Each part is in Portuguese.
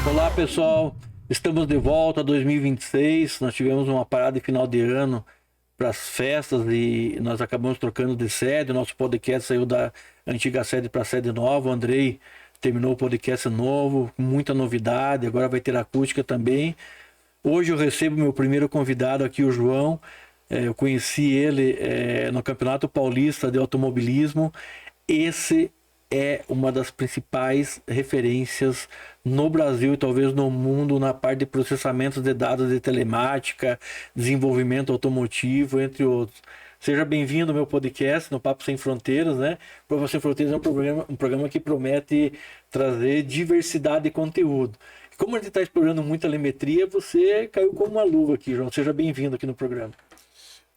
Olá pessoal, estamos de volta a 2026. Nós tivemos uma parada de final de ano para as festas e nós acabamos trocando de sede. O nosso podcast saiu da antiga sede para a sede nova. O Andrei terminou o podcast novo, com muita novidade. Agora vai ter acústica também. Hoje eu recebo meu primeiro convidado aqui, o João. Eu conheci ele no Campeonato Paulista de Automobilismo. Esse é uma das principais referências no Brasil e talvez no mundo na parte de processamento de dados de telemática, desenvolvimento automotivo, entre outros. Seja bem-vindo ao meu podcast, no Papo Sem Fronteiras, né? Papo Sem Fronteiras é um programa que promete trazer diversidade de conteúdo. Como a gente está explorando muito a telemetria, você caiu como uma luva aqui, João. Seja bem-vindo aqui no programa.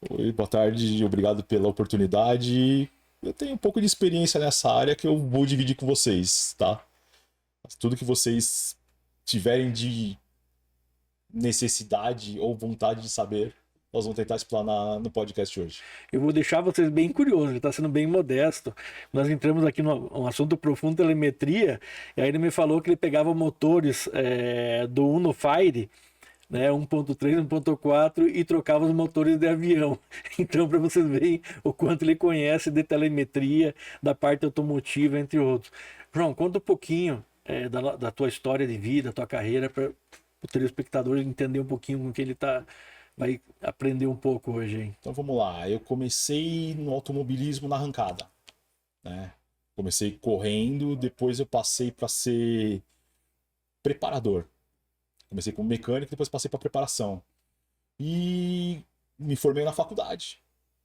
Oi, boa tarde, obrigado pela oportunidade. Eu tenho um pouco de experiência nessa área que eu vou dividir com vocês, tá? Tudo que vocês tiverem de necessidade ou vontade de saber, nós vamos tentar explanar no podcast hoje. Eu vou deixar vocês bem curiosos, ele está sendo bem modesto. Nós entramos aqui num assunto profundo, telemetria, e aí ele me falou que ele pegava motores do Uno Fire, né, 1.3, 1.4 e trocava os motores de avião. Então, para vocês verem o quanto ele conhece de telemetria, da parte automotiva, entre outros. João, conta um pouquinho da tua história de vida, tua carreira, para o telespectador entender um pouquinho com o que ele vai aprender um pouco hoje, hein? Então vamos lá, eu comecei no automobilismo na arrancada, né? Comecei correndo, depois eu passei para ser preparador. Comecei como mecânico, depois passei para preparação. E me formei na faculdade.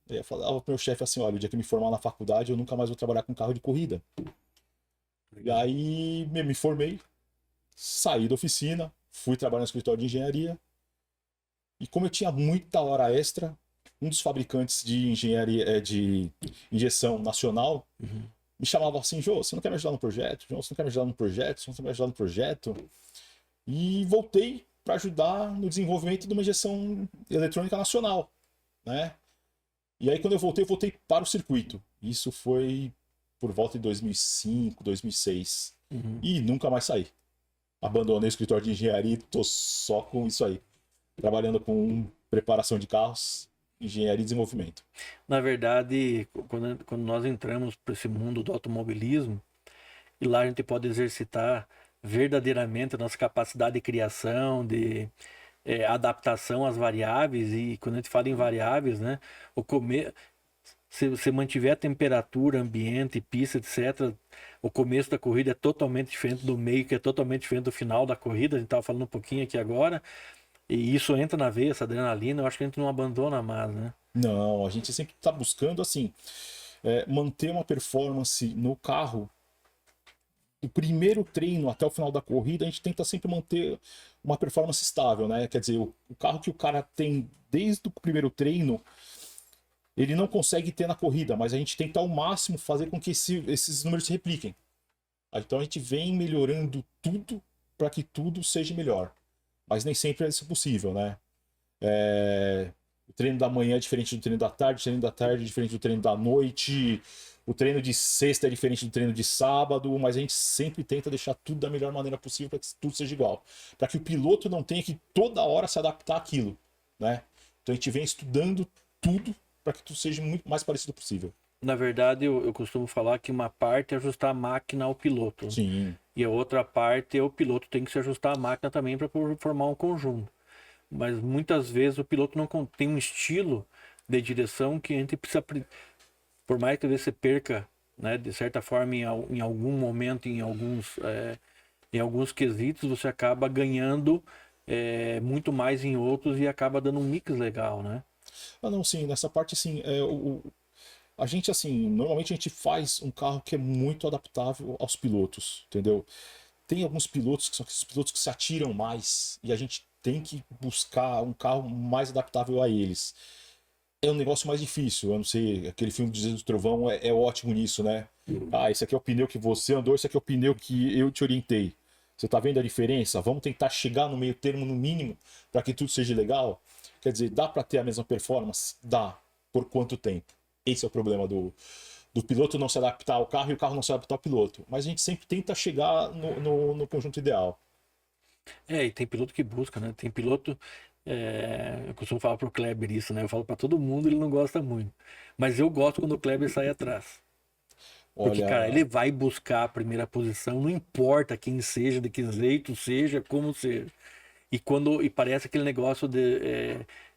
Eu falava pro meu chefe assim, olha, o dia que eu me formar na faculdade, eu nunca mais vou trabalhar com carro de corrida. E aí me formei, saí da oficina, fui trabalhar no escritório de engenharia. E como eu tinha muita hora extra, um dos fabricantes de engenharia de injeção nacional me chamava assim, Jô, você não quer me ajudar no projeto? Jô, você não quer me ajudar no projeto? Você não quer me ajudar no projeto? E voltei para ajudar no desenvolvimento de uma injeção eletrônica nacional, né? E aí quando eu voltei para o circuito. Isso foi por volta de 2005, 2006. E nunca mais saí. Abandonei o escritório de engenharia e tô só com isso aí. Trabalhando com preparação de carros, engenharia e desenvolvimento. Na verdade, quando nós entramos para esse mundo do automobilismo, e lá a gente pode exercitar verdadeiramente a nossa capacidade de criação, de adaptação às variáveis, e quando a gente fala em variáveis, né, se você mantiver a temperatura, ambiente, pista, etc., o começo da corrida é totalmente diferente do meio, que é totalmente diferente do final da corrida. A gente estava falando um pouquinho aqui agora, e isso entra na veia, essa adrenalina, eu acho que a gente não abandona mais, né? Não, a gente sempre está buscando assim manter uma performance no carro. Do primeiro treino até o final da corrida, a gente tenta sempre manter uma performance estável, né? Quer dizer, o carro que o cara tem desde o primeiro treino, ele não consegue ter na corrida, mas a gente tenta ao máximo fazer com que esses números se repliquem. Então a gente vem melhorando tudo para que tudo seja melhor. Mas nem sempre é isso possível, né? O treino da manhã é diferente do treino da tarde, o treino da tarde é diferente do treino da noite, o treino de sexta é diferente do treino de sábado, mas a gente sempre tenta deixar tudo da melhor maneira possível para que tudo seja igual. Para que o piloto não tenha que toda hora se adaptar àquilo, né? Então a gente vem estudando tudo para que tudo seja muito mais parecido possível. Na verdade, eu costumo falar que uma parte é ajustar a máquina ao piloto, né? Sim. E a outra parte é o piloto tem que se ajustar à máquina também para formar um conjunto. Mas muitas vezes o piloto não tem um estilo de direção que a gente precisa, por mais que você perca, né, de certa forma em algum momento, em alguns quesitos, você acaba ganhando muito mais em outros e acaba dando um mix legal, né? Ah, não, sim, nessa parte, assim, a gente, assim, normalmente a gente faz um carro que é muito adaptável aos pilotos, entendeu? Tem alguns pilotos que são aqueles pilotos que se atiram mais e a gente tem que buscar um carro mais adaptável a eles. É um negócio mais difícil, eu não sei, aquele filme do Jesus do Trovão é ótimo nisso, né? Ah, esse aqui é o pneu que você andou, esse aqui é o pneu que eu te orientei. Você tá vendo a diferença? Vamos tentar chegar no meio termo no mínimo para que tudo seja legal? Quer dizer, dá para ter a mesma performance? Dá. Por quanto tempo? Esse é o problema do piloto não se adaptar ao carro e o carro não se adaptar ao piloto. Mas a gente sempre tenta chegar no conjunto ideal. E tem piloto que busca, né? Tem piloto. Eu costumo falar pro Kleber isso, né? Eu falo pra todo mundo, ele não gosta muito. Mas eu gosto quando o Kleber sai atrás. Porque, cara, Olha, ele vai buscar a primeira posição, não importa quem seja, de que jeito seja, como seja. E parece aquele negócio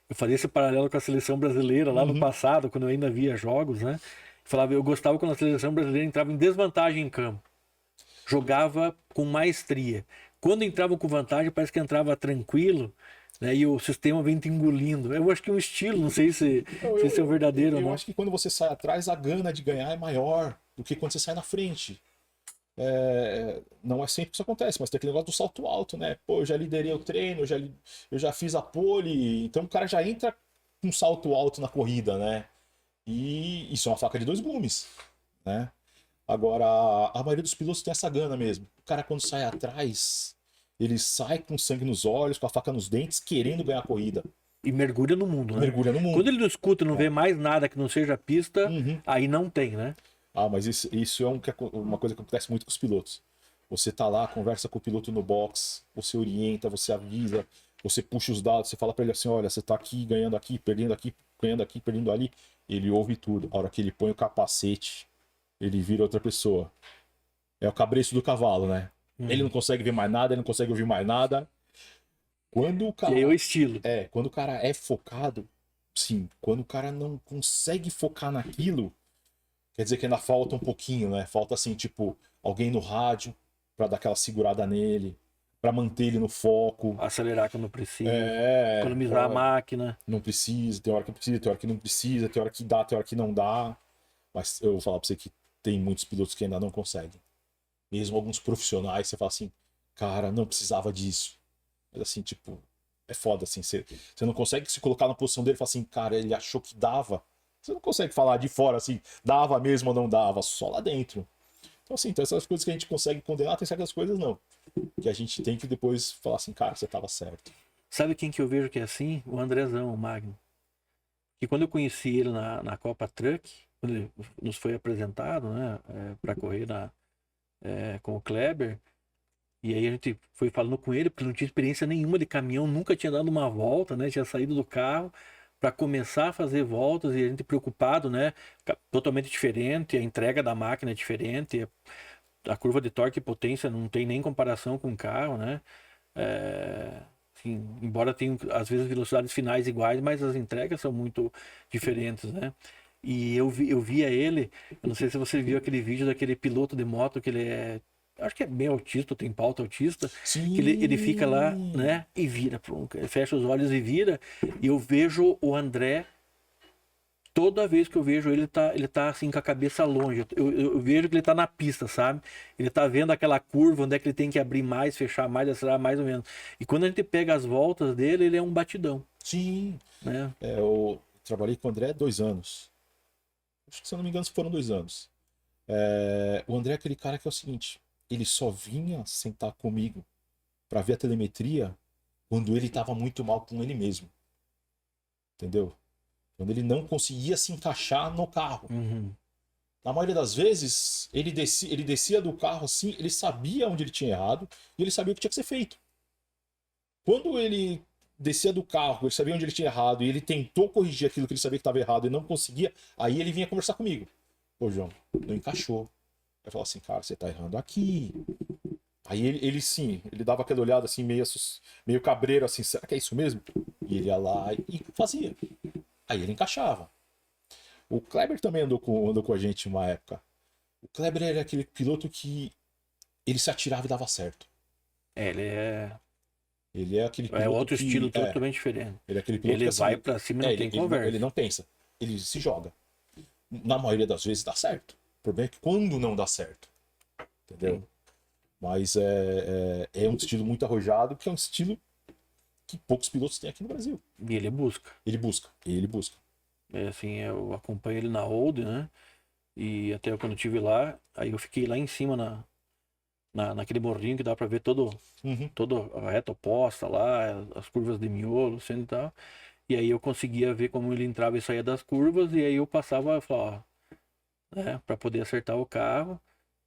eu fazia esse paralelo com a seleção brasileira lá no uhum, passado, quando eu ainda via jogos, né? Falava, eu gostava quando a seleção brasileira entrava em desvantagem em campo. Jogava com maestria. Quando entrava com vantagem, parece que entrava tranquilo, né? E o sistema vem te engolindo. Eu acho que é um estilo, não sei eu, se eu, isso é um eu, verdadeiro ou eu não. acho que quando você sai atrás, a gana de ganhar é maior do que quando você sai na frente. Não é sempre que isso acontece, mas tem aquele negócio do salto alto, né? Pô, eu já liderei o treino, eu já fiz a pole, então o cara já entra com um salto alto na corrida, né? E isso é uma faca de dois gumes, né? Agora, a maioria dos pilotos tem essa gana mesmo. O cara, quando sai atrás, ele sai com sangue nos olhos, com a faca nos dentes, querendo ganhar a corrida. E mergulha no mundo, né? Mergulha no Quando mundo. ele não escuta, não vê É. mais nada que não seja pista, Uhum. aí não tem, né? Ah, mas isso é uma coisa que acontece muito com os pilotos. Você tá lá, conversa com o piloto no box, você orienta, você avisa, você puxa os dados, você fala pra ele assim: olha, você tá aqui, ganhando aqui, perdendo ali. Ele ouve tudo. A hora que ele põe o capacete, ele vira outra pessoa. É o cabresto do cavalo, né? Ele não Uhum. consegue ver mais nada, ele não consegue ouvir mais nada. Quando o E aí é o cara estilo. quando o cara é focado, sim. Quando o cara não consegue focar naquilo, quer dizer que ainda falta um pouquinho, né? Falta assim, tipo, alguém no rádio pra dar aquela segurada nele, pra manter ele no foco. Acelerar quando precisa, economizar a Olha, máquina. não precisa, tem hora que precisa, tem hora que não precisa, tem hora que dá, tem hora que não dá. Mas eu vou falar pra você que tem muitos pilotos que ainda não conseguem. Mesmo alguns profissionais, você fala assim, cara, não precisava disso. Mas assim, tipo, é foda, assim, você não consegue se colocar na posição dele e falar assim, cara, ele achou que dava. Você não consegue falar de fora assim, dava mesmo ou não dava, só lá dentro. Então, assim, tem essas coisas que a gente consegue condenar, tem certas coisas não. Que a gente tem que depois falar assim, cara, você tava certo. Sabe quem que eu vejo que é assim? O Andrezão, o Magno. Que quando eu conheci ele na Copa Truck, quando ele nos foi apresentado, né, para correr com o Kleber, e aí a gente foi falando com ele, porque ele não tinha experiência nenhuma de caminhão, nunca tinha dado uma volta, né, tinha saído do carro para começar a fazer voltas e a gente preocupado, né, totalmente diferente, a entrega da máquina é diferente, a curva de torque e potência não tem nem comparação com o carro, né? Assim, embora tenham às vezes velocidades finais iguais, mas as entregas são muito diferentes, né? E eu via ele, eu não sei se você viu aquele vídeo daquele piloto de moto que ele acho que é bem autista, tem pauta autista, que ele fica lá, Sim! né? E vira, fecha os olhos e vira. E eu vejo o André toda vez que eu vejo ele, ele tá assim com a cabeça longe. Eu vejo que ele tá na pista, sabe? Ele tá vendo aquela curva, onde é que ele tem que abrir mais, fechar mais, acelerar mais ou menos. E quando a gente pega as voltas dele, ele é um batidão, Sim! né? Eu trabalhei com o André 2 anos. Acho que se eu não me engano foram 2 anos. O André é aquele cara que é o seguinte, ele só vinha sentar comigo pra ver a telemetria quando ele tava muito mal com ele mesmo. Entendeu? Quando ele não conseguia se encaixar no carro. Uhum. Na maioria das vezes, ele descia do carro assim, ele sabia onde ele tinha errado e ele sabia o que tinha que ser feito. Quando ele descia do carro, ele sabia onde ele tinha errado e ele tentou corrigir aquilo que ele sabia que estava errado e não conseguia, aí ele vinha conversar comigo. Pô, João, não encaixou. Eu falava assim, cara, você tá errando aqui. Aí ele sim, ele dava aquela olhada assim, meio cabreiro, assim, será que é isso mesmo? E ele ia lá e fazia. Aí ele encaixava. O Kleber também andou com a gente uma época. O Kleber era aquele piloto que ele se atirava e dava certo. Ele Ele é aquele é piloto outro que. estilo totalmente diferente. Ele é aquele piloto que Ele vai assim. pra cima e não tem Ele conversa. não pensa. Ele se joga. Na maioria das vezes dá certo. O problema é que quando não dá certo. Entendeu? Sim. Mas é um estilo muito arrojado, que é um estilo que poucos pilotos têm aqui no Brasil. E ele busca. Ele busca, ele busca. É assim, eu acompanho ele na Old, né? E até quando eu estive lá, aí eu fiquei lá em cima naquele morrinho que dá pra ver Uhum. toda a reta oposta lá, as curvas de miolo, sendo e tal. E aí eu conseguia ver como ele entrava e saía das curvas, e aí eu passava, falava, ó, né, pra poder acertar o carro.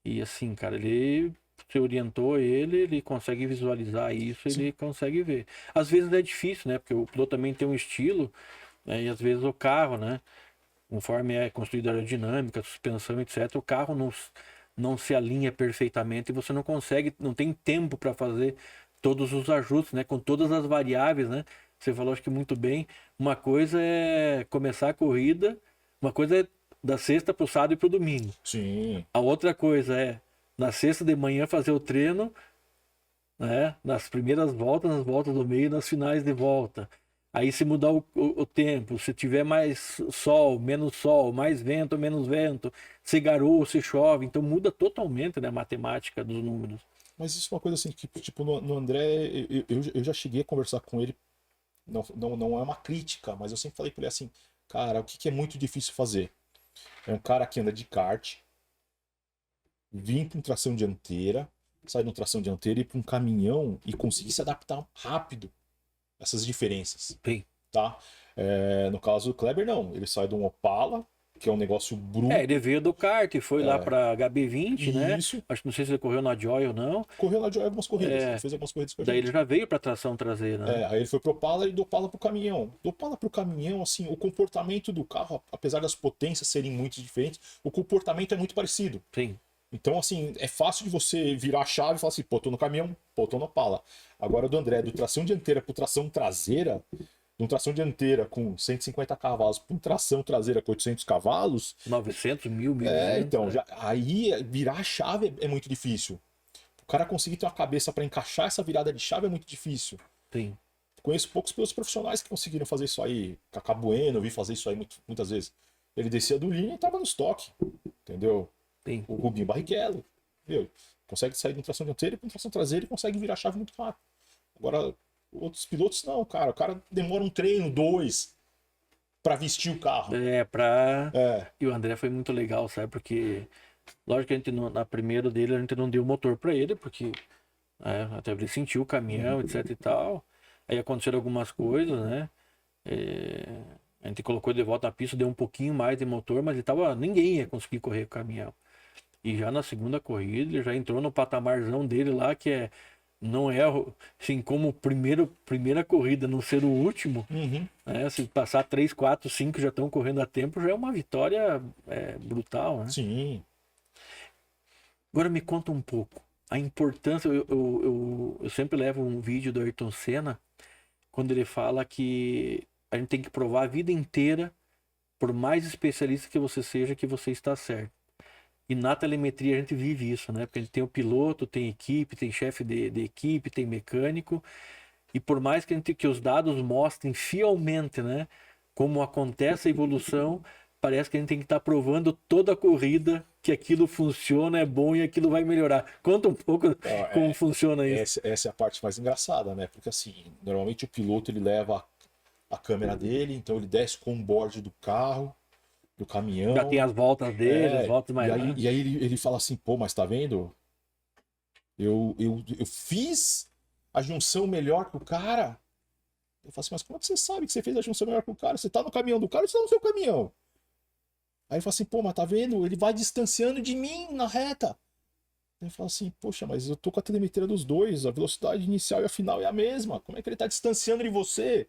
E assim, cara, ele você orientou ele, ele consegue visualizar isso, Sim. ele consegue ver. Às vezes é difícil, né? Porque o piloto também tem um estilo, né? E às vezes o carro, né? Conforme é construída a aerodinâmica, suspensão, etc., o carro não se alinha perfeitamente e você não consegue, não tem tempo para fazer todos os ajustes, né? Com todas as variáveis, né? Você falou, acho que muito bem. Uma coisa é começar a corrida, uma coisa é da sexta para o sábado e para o domingo. Sim. A outra coisa é na sexta de manhã fazer o treino, né? Nas primeiras voltas, nas voltas do meio, nas finais de volta. Aí se mudar o tempo, se tiver mais sol, mais vento, menos vento, se garoa, se chove, então muda totalmente, né, a matemática dos números. Mas isso é uma coisa assim que, tipo, no André, eu já cheguei a conversar com ele, não é uma crítica, mas eu sempre falei pra ele assim, cara, o que que é muito difícil fazer? É um cara que anda de kart, vir com tração dianteira, sair de tração dianteira e ir para um caminhão e conseguir se adaptar rápido a essas diferenças, Sim. tá? No caso do Kleber, não. Ele sai de um Opala, que é um negócio bruto. Ele veio do kart, foi lá para HB20, E né? isso, Acho que não sei se ele correu na Joy ou não. correu lá de algumas corridas. Ele fez algumas corridas com a Daí ele gente. já veio para tração traseira, né? Aí ele foi pro Opala e do Opala pro caminhão. Do Opala pro caminhão, assim, o comportamento do carro, apesar das potências serem muito diferentes, o comportamento é muito parecido. Sim. Então, assim, é fácil de você virar a chave e falar assim, pô, tô no caminhão, pô, tô no Opala. Agora, do André, do tração dianteira pro tração traseira, de um tração dianteira com 150 cavalos para um tração traseira com 800 cavalos, 900, 1.200. então, aí virar a chave é muito difícil. O cara conseguir ter uma cabeça para encaixar essa virada de chave é muito difícil. Sim. Conheço poucos pilotos profissionais que conseguiram fazer isso aí. Cacá Bueno, eu vi fazer isso aí muitas vezes. Ele descia do linha e tava no estoque, entendeu? Sim. O Rubinho Barrichello, viu? Consegue sair de um tração dianteira e para um tração traseira e consegue virar a chave muito rápido. Agora, outros pilotos não, cara. O cara demora um treino, dois, para vestir o carro. E o André foi muito legal, sabe? Porque, lógico que a gente, na primeira dele, a gente não deu motor para ele, porque até ele sentiu o caminhão, etc e tal. Aí aconteceram algumas coisas, né? A gente colocou ele de volta na pista, deu um pouquinho mais de motor, mas ninguém ia conseguir correr com o caminhão. E já na segunda corrida, ele já entrou no patamarzão dele lá, que não é assim, como primeira corrida, não ser o último, né? Se passar 3, 4, 5 já estão correndo a tempo, já é uma vitória brutal, né? Sim. Agora me conta um pouco a importância. Eu sempre levo um vídeo do Ayrton Senna, quando ele fala que a gente tem que provar a vida inteira, por mais especialista que você seja, que você está certo. E na telemetria a gente vive isso, né? Porque a gente tem o piloto, tem equipe, tem chefe de equipe, tem mecânico. E por mais que os dados mostrem fielmente, né, como acontece a evolução, parece que a gente tem que estar provando toda a corrida que aquilo funciona, é bom e aquilo vai melhorar. Conta um pouco como funciona isso. Essa é a parte mais engraçada, né? Porque assim, normalmente o piloto ele leva a câmera dele, então ele desce com o board do carro, do caminhão. Já tem as voltas dele, as voltas mais e aí ele fala assim, pô, mas tá vendo? Eu fiz a junção melhor que o cara. Eu falo assim, mas como é que você sabe que você fez a junção melhor que o cara? Você tá no caminhão do cara ou você tá no seu caminhão? Aí ele fala assim, pô, mas tá vendo? Ele vai distanciando de mim na reta. Ele fala assim, poxa, mas eu tô com a telemetria dos dois, a velocidade inicial e a final é a mesma. Como é que ele tá distanciando de você?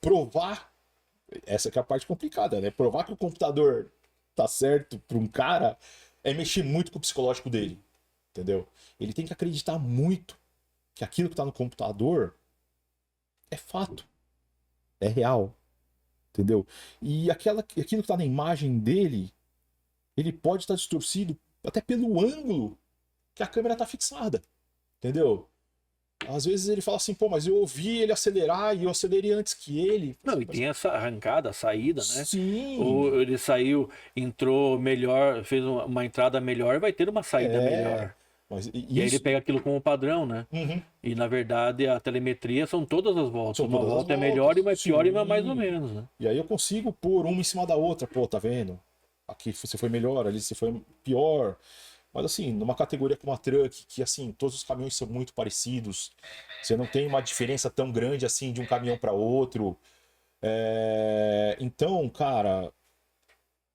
Provar, essa que é a parte complicada, né? Provar que o computador tá certo para um cara é mexer muito com o psicológico dele, entendeu? Ele tem que acreditar muito que aquilo que tá no computador é fato, é real, entendeu? E aquilo que tá na imagem dele, ele pode estar distorcido até pelo ângulo que a câmera tá fixada, entendeu? Às vezes ele fala assim, pô, mas eu ouvi ele acelerar e eu acelerei antes que ele. Não, e tem essa arrancada, a saída, né? Sim. Ou ele saiu, entrou melhor, fez uma entrada melhor, vai ter uma saída melhor. Mas E aí ele pega aquilo como padrão, né? Uhum. E na verdade a telemetria são todas as voltas. São Uma todas as volta é voltas, melhor e uma é pior e uma sim. mais ou menos, né? E aí eu consigo pôr uma em cima da outra. Pô, tá vendo? Aqui você foi melhor, ali você foi pior. Mas assim, numa categoria como a truck, que assim, todos os caminhões são muito parecidos, você não tem uma diferença tão grande assim de um caminhão para outro. Então, cara,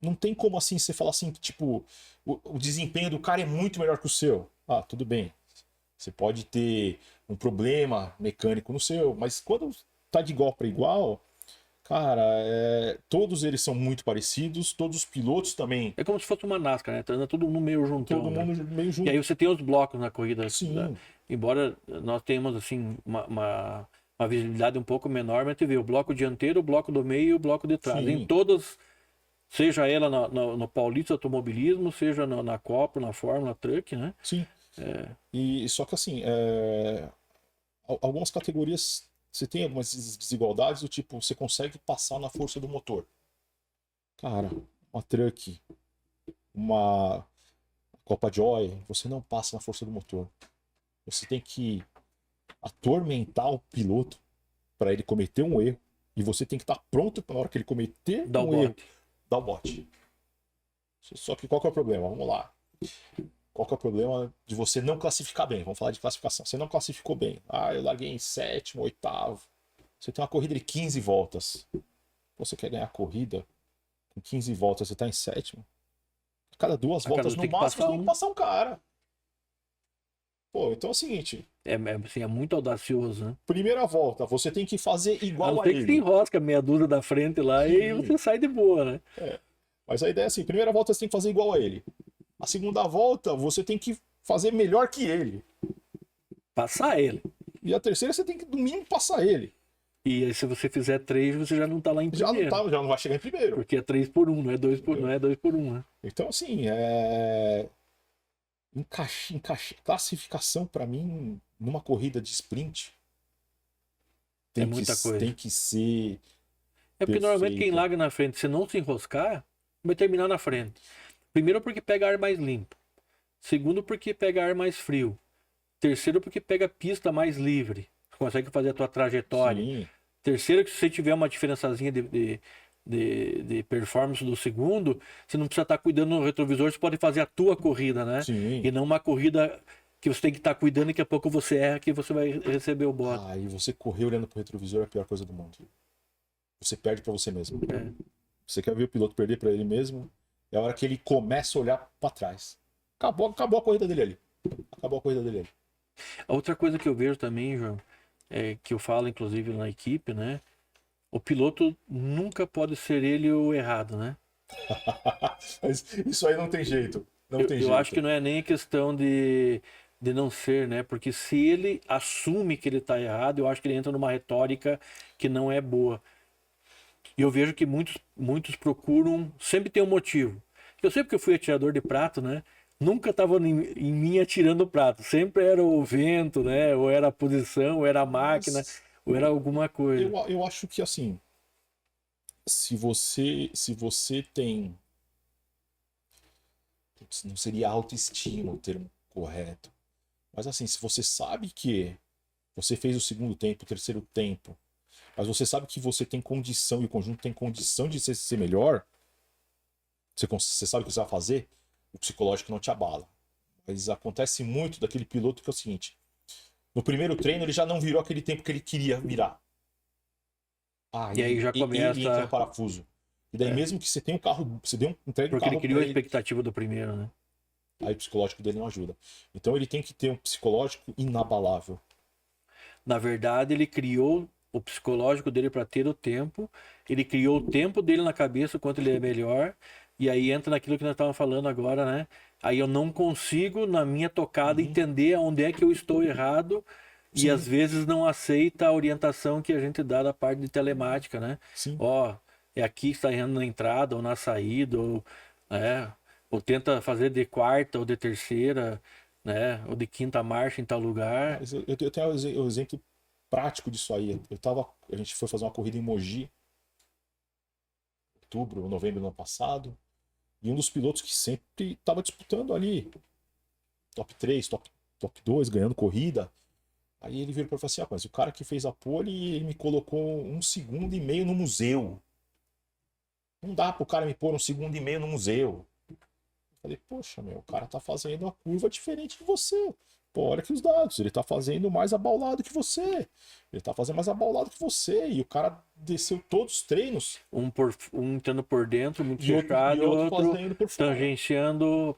não tem como assim você falar assim, tipo, o desempenho do cara é muito melhor que o seu. Ah, tudo bem. Você pode ter um problema mecânico no seu, mas quando tá de igual para igual, cara, todos eles são muito parecidos, todos os pilotos também, É como se fosse uma NASCAR, né? Tá andando todo mundo meio todo juntão, né? mundo meio E aí junto. você tem os blocos na corrida, né? Sim, Embora nós tenhamos assim uma visibilidade um pouco menor, mas você vê o bloco dianteiro, o bloco do meio e o bloco de trás. Em sim, todas, seja ela no Paulista Automobilismo, seja na Copa, na Fórmula Truck, né? sim. E só que assim, algumas categorias você tem algumas desigualdades do tipo, você consegue passar na força do motor. Cara, uma truck, uma Copa Joy, você não passa na força do motor. Você tem que atormentar o piloto para ele cometer um erro. E você tem que estar pronto na hora que ele cometer Dá o um erro, bote. dar o bote. Só que qual que é o problema? Vamos lá. Qual que é o problema de você não classificar bem? Vamos falar de classificação. Você não classificou bem. Ah, eu larguei em sétimo, oitavo. Você tem uma corrida de 15 voltas. Você quer ganhar a corrida com 15 voltas, você está em sétimo. A cada duas A cada voltas, no tem que máximo, passar você tem que passar um cara. Pô, então é o seguinte: assim, é muito audacioso, né? primeira volta, você tem que fazer A igual não a ser que se ele. enrosca meia dúzia da frente lá e Sim. você sai de boa, né? Mas a ideia é assim: primeira volta você tem que fazer igual a ele. A segunda volta, você tem que fazer melhor que ele. Passar ele. E a terceira, você tem que, no mínimo, passar ele. E aí, se você fizer 3, você já não tá lá em Já não, primeiro. tá, já não vai chegar em primeiro. Porque é 3 por 1, não é 2 por, não é 2 por 1, né? Então, assim, classificação para mim numa corrida de sprint É muita coisa. tem que ser É porque normalmente quem perfeita. larga na frente, se não se enroscar, vai terminar na frente. Primeiro porque pega ar mais limpo. Segundo porque pega ar mais frio. Terceiro porque pega pista mais livre. Você consegue fazer a tua trajetória. Sim, Terceiro que se você tiver uma diferençazinha de performance do segundo, você não precisa estar cuidando no retrovisor, você pode fazer a tua corrida, né? sim. E não uma corrida que você tem que estar cuidando e daqui a pouco você erra que você vai receber o bote. Ah, e você correr olhando pro retrovisor é a pior coisa do mundo. Você perde para você mesmo. É. Você quer ver o piloto perder para ele mesmo? É a hora que ele começa a olhar para trás. Acabou a corrida dele ali. Acabou a corrida dele ali. A outra coisa que eu vejo também, João, que eu falo inclusive na equipe, né? O piloto nunca pode ser ele o errado, né? Mas isso aí não tem jeito. Não tem Eu acho jeito. que não é nem questão de não ser, né? Porque se ele assume que ele está errado, eu acho que ele entra numa retórica que não é boa. E eu vejo que muitos procuram sempre ter um motivo. Eu sei porque eu fui atirador de prato, né? Nunca estava em mim atirando o prato. Sempre era o vento, né? Ou era a posição, ou era a máquina, Mas ou era alguma coisa. eu acho que assim, se você tem, putz, não seria autoestima o termo correto, mas assim, se você sabe que você fez o segundo tempo, o terceiro tempo, mas você sabe que você tem condição e o conjunto tem condição de ser melhor, você sabe o que você vai fazer, o psicológico não te abala. Mas acontece muito daquele piloto que é o seguinte: no primeiro treino ele já não virou aquele tempo que ele queria virar. E aí já Ele entra no começa. parafuso. E daí, É, mesmo que você tenha um carro, você dê entrega um porque ele carro criou pra a ele, expectativa do primeiro, né? aí o psicológico dele não ajuda. Então ele tem que ter um psicológico inabalável. Na verdade, ele criou o psicológico dele para ter o tempo, ele criou o tempo dele na cabeça, o quanto ele é melhor, e aí entra naquilo que nós estávamos falando agora, né? Aí eu não consigo, na minha tocada, Uhum. entender onde é que eu estou errado, e Sim, às vezes não aceita a orientação que a gente dá da parte de telemática, né? sim. Ó, é aqui que está errando na entrada ou na saída, ou tenta fazer de quarta ou de terceira, né? Ou de quinta marcha em tal lugar. Mas eu tenho o exemplo prático disso aí. A gente foi fazer uma corrida em Mogi, outubro ou novembro do ano passado, e um dos pilotos que sempre estava disputando ali, top 3, top 2, ganhando corrida. Aí ele virou para falar assim: ah, mas o cara que fez a pole, ele me colocou 1,5 segundos no museu. Não dá pro cara me pôr 1,5 segundos no museu. Eu falei: poxa, meu, o cara tá fazendo a curva diferente de você. Pô, olha aqui os dados, ele tá fazendo mais abaulado que você. Ele tá fazendo mais abaulado que você. E o cara desceu todos os treinos Um entrando por dentro, muito e fechado, e outro outro fazendo por fora. tangenciando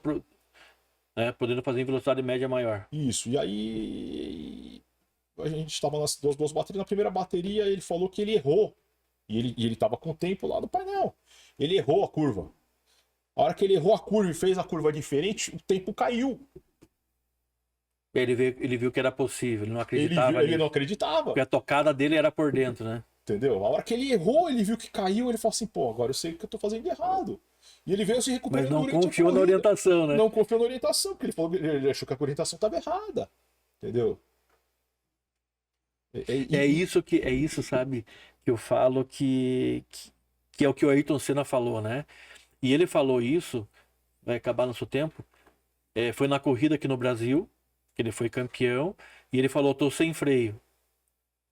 Podendo fazer em velocidade média maior. Isso. E aí a gente estava nas duas baterias. Na primeira bateria ele falou que ele errou. E ele estava com o tempo lá no painel. Ele errou a curva. A hora que ele errou a curva e fez a curva diferente, o tempo caiu. Ele viu que era possível, ele não acreditava Ele não acreditava. Porque a tocada dele era por dentro, né? Entendeu? A hora que ele errou, ele viu que caiu, ele falou assim, pô, agora eu sei que eu tô fazendo de errado. E ele veio se recuperando. Mas não confiou na orientação, né? Não confiou na orientação, porque ele achou que a orientação estava errada. Entendeu? É isso, sabe, que eu falo que é o que o Ayrton Senna falou, né? E ele falou isso, vai acabar nosso tempo, foi na corrida aqui no Brasil, que ele foi campeão, e ele falou, tô sem freio.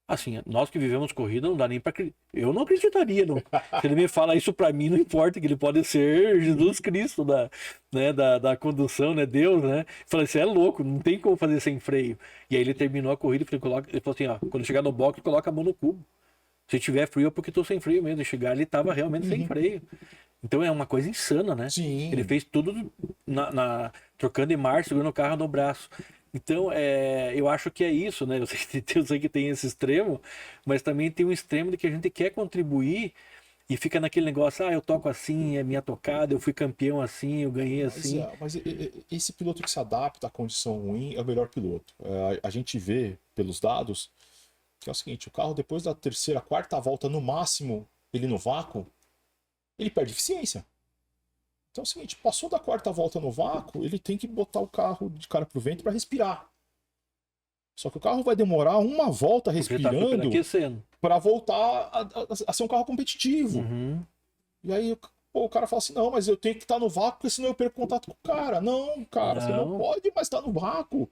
Assim, nós que vivemos corrida, não dá nem pra acreditar. Eu não acreditaria, não. Se ele me fala isso pra mim, não importa, que ele pode ser Jesus Cristo da condução, né? Deus, né? Eu falei, você é louco, não tem como fazer sem freio. E aí ele terminou a corrida e ele falou assim, ó, quando chegar no box, coloca a mão no cubo. Se tiver frio é porque tô sem freio mesmo. E chegar, ele tava realmente sem freio. Então é uma coisa insana, né? Sim. Ele fez tudo trocando em marcha, segurando o carro no braço. Então, eu acho que é isso, né? Eu sei que tem esse extremo, mas também tem um extremo de que a gente quer contribuir e fica naquele negócio, eu toco assim, é minha tocada, eu fui campeão assim, eu ganhei assim. Mas esse piloto que se adapta à condição ruim é o melhor piloto. A gente vê pelos dados que é o seguinte, o carro depois da terceira, quarta volta, no máximo, ele no vácuo, ele perde eficiência. Então é o seguinte, passou da quarta volta no vácuo, ele tem que botar o carro de cara pro vento para respirar. Só que o carro vai demorar uma volta respirando para voltar a ser um carro competitivo. E aí o cara fala assim, não, mas eu tenho que estar no vácuo, porque senão eu perco contato com o cara. Não, cara, você não pode mais estar no vácuo.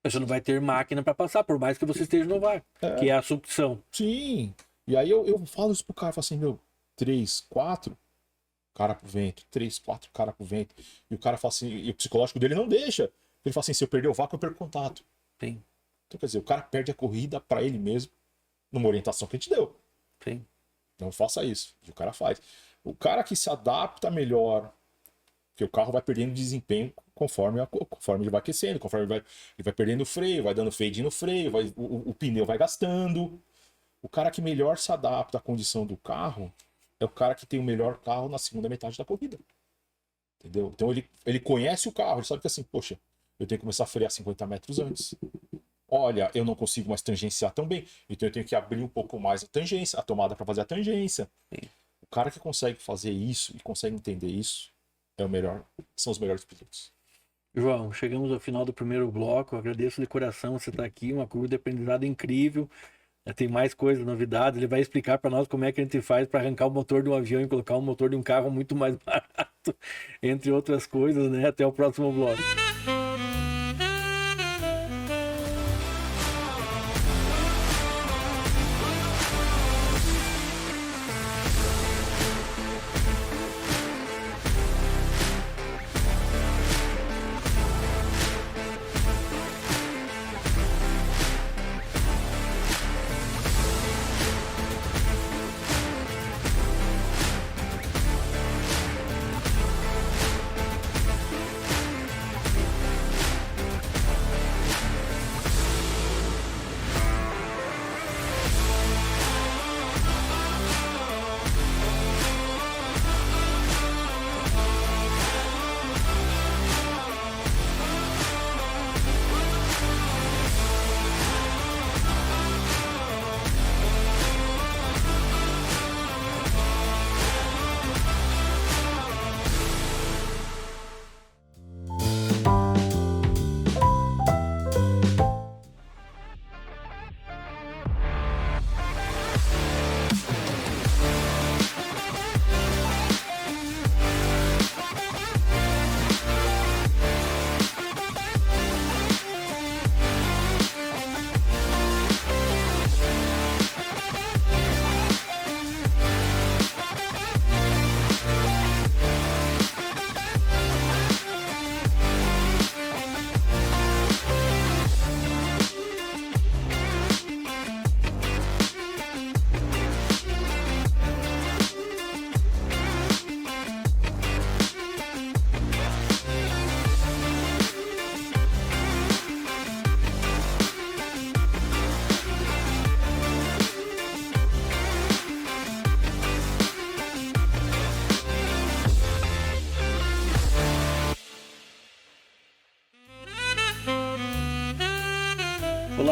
Você não vai ter máquina para passar, por mais que você esteja no vácuo, que é a sucção. Sim. E aí eu falo isso pro cara, falo assim, 3, 4... cara pro vento, 3, 4 cara pro vento. E o cara fala assim, e o psicológico dele não deixa. Ele fala assim, se eu perder o vácuo, eu perco contato. Sim. Então, quer dizer, o cara perde a corrida para ele mesmo, numa orientação que a gente deu. Sim. Então faça isso. E o cara faz. O cara que se adapta melhor, porque o carro vai perdendo desempenho conforme ele vai aquecendo, conforme ele vai perdendo o freio, vai dando fade no freio, o pneu vai gastando. O cara que melhor se adapta à condição do carro é o cara que tem o melhor carro na segunda metade da corrida. Entendeu? Então ele conhece o carro, ele sabe que assim, poxa, eu tenho que começar a frear 50 metros antes. Olha, eu não consigo mais tangenciar tão bem, então eu tenho que abrir um pouco mais a tangência, a tomada para fazer a tangência. Sim. O cara que consegue fazer isso e consegue entender isso é o melhor, são os melhores pilotos. João, chegamos ao final do primeiro bloco. Eu agradeço de coração você estar aqui, uma curva de aprendizado incrível. Tem mais coisas, novidades. Ele vai explicar para nós como é que a gente faz para arrancar o motor de um avião e colocar um motor de um carro muito mais barato, entre outras coisas, né? Até o próximo bloco.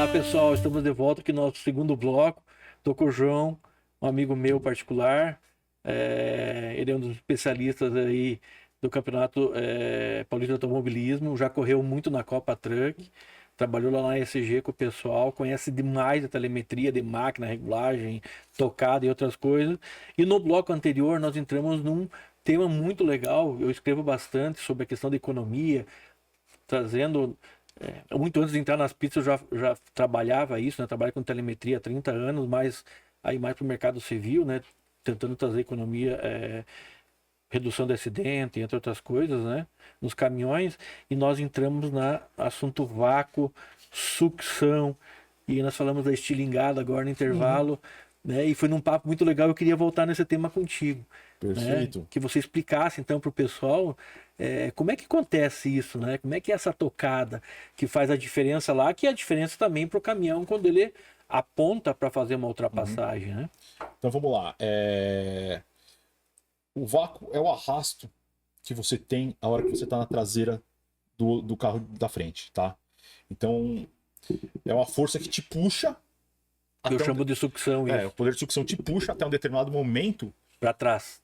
Olá, pessoal, estamos de volta aqui no nosso segundo bloco. Estou com o João, um amigo meu particular. Ele é um dos especialistas aí do Campeonato Paulista de Automobilismo. Já correu muito na Copa Truck, trabalhou lá na ESG com o pessoal, conhece demais a telemetria de máquina, regulagem, tocada e outras coisas. E no bloco anterior nós entramos num tema muito legal. Eu escrevo bastante sobre a questão da economia, trazendo... muito antes de entrar nas pistas eu já trabalhava isso, né? Trabalho com telemetria há 30 anos, mas aí mais para o mercado civil, né? Tentando trazer economia, redução de acidente, entre outras coisas, né? Nos caminhões, e nós entramos na assunto vácuo, sucção, e nós falamos da estilingada agora no intervalo, né? E foi num papo muito legal, eu queria voltar nesse tema contigo. Perfeito. Né? Que você explicasse então para o pessoal como é que acontece isso, né? Como é que é essa tocada que faz a diferença lá, que é a diferença também para o caminhão quando ele aponta para fazer uma ultrapassagem, né? Então vamos lá. O vácuo é o arrasto que você tem a hora que você está na traseira do carro da frente, tá? Então é uma força que te puxa. Eu chamo de sucção isso. O poder de sucção te puxa até um determinado momento. Para trás.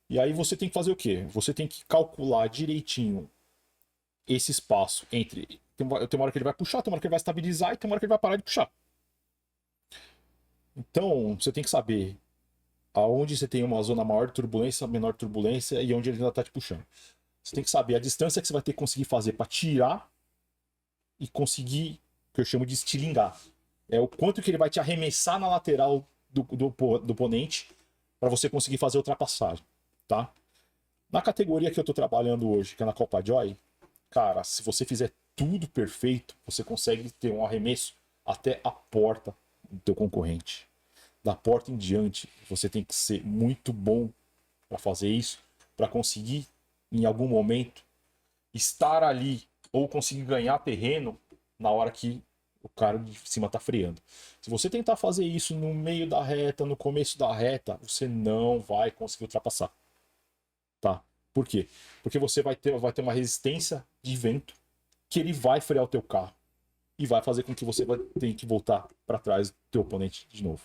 E aí você tem que fazer o quê? Você tem que calcular direitinho esse espaço entre... Tem uma hora que ele vai puxar, tem uma hora que ele vai estabilizar e tem uma hora que ele vai parar de puxar. Então, você tem que saber aonde você tem uma zona maior de turbulência, menor turbulência e onde ele ainda está te puxando. Você tem que saber a distância que você vai ter que conseguir fazer para tirar e conseguir, que eu chamo de estilingar. É o quanto que ele vai te arremessar na lateral do oponente para você conseguir fazer a ultrapassagem, tá? Na categoria que eu tô trabalhando hoje, que é na Copa Joy, cara, se você fizer tudo perfeito, você consegue ter um arremesso até a porta do teu concorrente. Da porta em diante, você tem que ser muito bom para fazer isso, para conseguir, em algum momento, estar ali ou conseguir ganhar terreno na hora que o cara de cima tá freando. Se você tentar fazer isso no meio da reta, no começo da reta, você não vai conseguir ultrapassar. Tá? Por quê? Porque você vai ter uma resistência de vento que ele vai frear o teu carro e vai fazer com que você vai ter que voltar para trás do teu oponente de novo.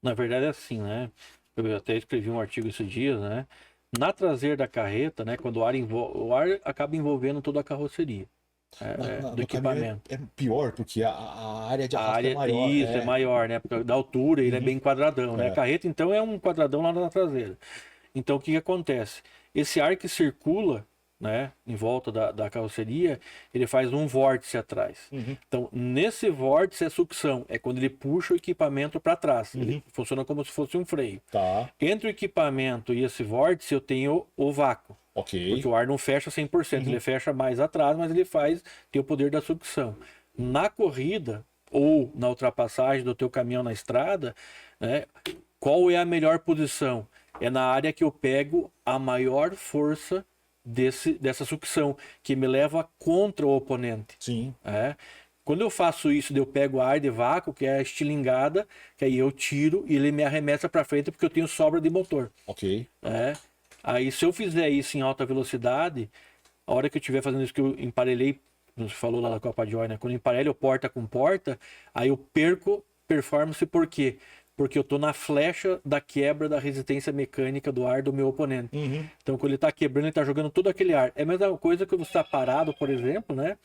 Na verdade é assim, né? Eu até escrevi um artigo esses dias, né? Na traseira da carreta, né? Quando o ar acaba envolvendo toda a carroceria. Do equipamento. É pior, porque a área de arrasto é maior. Isso, é maior, né? Porque da altura ele é bem quadradão, né? A carreta, então, é um quadradão lá na traseira. Então, o que acontece? Esse ar que circula, né, em volta da carroceria, ele faz um vórtice atrás. Então, nesse vórtice é sucção. É quando ele puxa o equipamento para trás. Ele funciona como se fosse um freio. Tá. Entre o equipamento e esse vórtice, eu tenho o vácuo. Ok. Porque o ar não fecha 100%, ele fecha mais atrás, mas ele tem o poder da sucção. Na corrida ou na ultrapassagem do teu caminhão na estrada, né, qual é a melhor posição? É na área que eu pego a maior força dessa sucção, que me leva contra o oponente. Sim. Quando eu faço isso, eu pego a ar de vácuo, que é a estilingada, que aí eu tiro e ele me arremessa para frente porque eu tenho sobra de motor. Ok. Aí, se eu fizer isso em alta velocidade, a hora que eu estiver fazendo isso que eu emparelhei, você falou lá na Copa Joy, né? Quando eu emparelho porta com porta, aí eu perco performance, por quê? Porque eu tô na flecha da quebra da resistência mecânica do ar do meu oponente. Então, quando ele tá quebrando, ele tá jogando todo aquele ar. É a mesma coisa que você tá parado, por exemplo, né?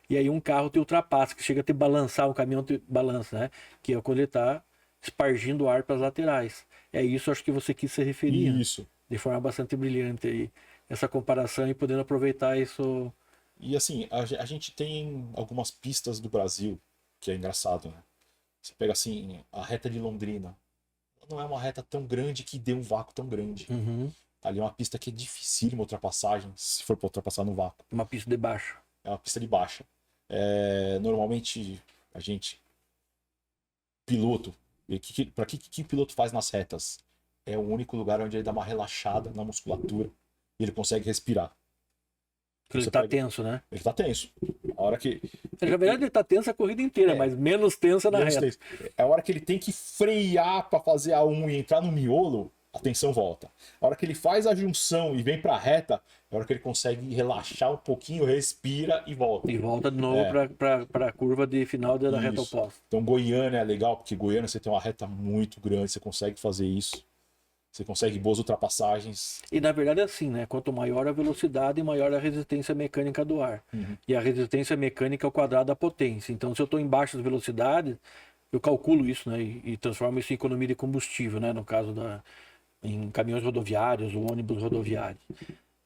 E aí um carro te ultrapassa, que chega a te balançar, um caminhão te balança, né? Que é quando ele tá espargindo ar para as laterais. É isso, acho que você quis se referir. Isso. Né? De forma bastante brilhante aí, essa comparação e podendo aproveitar isso. E assim, a gente tem algumas pistas do Brasil, que é engraçado, né? Você pega assim, a reta de Londrina. Não é uma reta tão grande que dê um vácuo tão grande. Ali é uma pista que é dificílima ultrapassagem, se for para ultrapassar no vácuo. Uma pista de baixa. É uma pista de baixa. Normalmente, a gente... Piloto. Para que o piloto faz nas retas? É o único lugar onde ele dá uma relaxada na musculatura e ele consegue respirar. Porque ele tá tenso, né? Ele tá tenso. A hora que... Na verdade, ele tá tenso a corrida inteira, mas menos tensa na reta. É a hora que ele tem que frear para fazer a 1 e entrar no miolo, a tensão volta. A hora que ele faz a junção e vem para a reta, é a hora que ele consegue relaxar um pouquinho, respira e volta. E volta de novo para a curva de final da reta Isso. oposta. Então Goiânia é legal, porque Goiânia você tem uma reta muito grande, você consegue fazer isso. Você consegue boas ultrapassagens. E na verdade é assim, né? Quanto maior a velocidade, maior a resistência mecânica do ar. E a resistência mecânica é o quadrado da potência. Então, se eu estou em baixas velocidades, eu calculo isso, né? E transformo isso em economia de combustível, né? No caso em caminhões rodoviários ou ônibus rodoviários.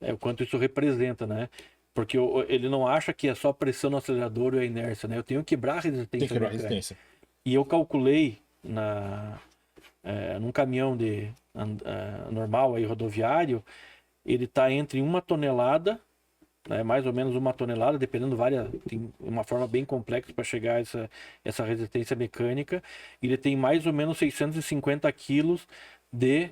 É o quanto isso representa, né? Porque ele não acha que é só pressão no acelerador ou a inércia, né? Eu tenho que quebrar a resistência Tem que quebrar a mecânica. resistência. E eu calculei num caminhão normal aí, rodoviário, ele está entre 1 tonelada, né, mais ou menos 1 tonelada, dependendo tem uma forma bem complexa para chegar a essa resistência mecânica. Ele tem mais ou menos 650 quilos de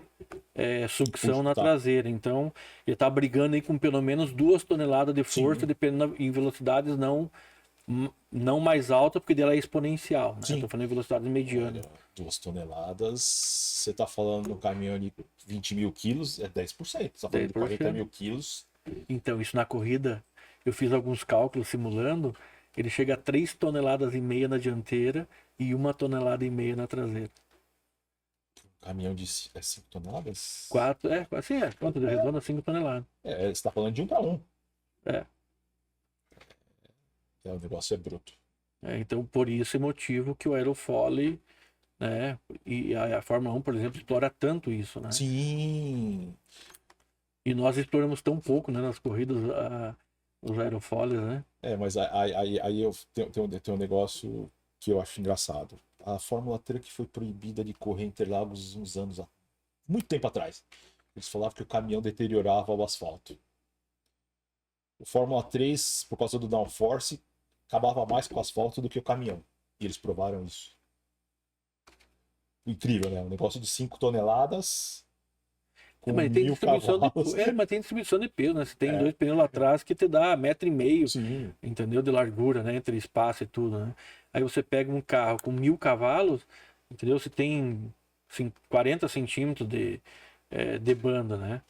sucção na traseira. Então, ele está brigando aí com pelo menos 2 toneladas de força, dependendo em velocidades não mais alta, porque dela é exponencial, né? Eu tô falando em velocidades medianas. 2 toneladas, você tá falando no caminhão de 20 mil quilos, é 10%. Você tá falando de 40 mil quilos. Então, isso na corrida, eu fiz alguns cálculos simulando, ele chega a 3,5 toneladas na dianteira e 1,5 tonelada na traseira. Caminhão de 5 toneladas? 4, quanto de redonda? 5 toneladas. Você tá falando de 1 para 1. O negócio é bruto. Então, por esse motivo que o aerofólio, né, e a Fórmula 1, por exemplo, explora tanto isso, né? Sim. E nós exploramos tão pouco, né, nas corridas, os aerofólios, né? Mas aí eu tenho um negócio que eu acho engraçado. A Fórmula 3 que foi proibida de correr em Interlagos uns anos, muito tempo atrás. Eles falavam que o caminhão deteriorava o asfalto. O Fórmula 3, por causa do downforce, acabava mais com o asfalto do que o caminhão. E eles provaram isso. Incrível, né? Um negócio de 5 toneladas com Mas tem 1000 distribuição cavalos. mas tem distribuição de peso, né? Você tem 2 pneus lá atrás que te dá 1,5 metro, Sim. entendeu? De largura, né? Entre espaço e tudo, né? Aí você pega um carro com 1000 cavalos, entendeu? Você tem 40 centímetros de banda, né?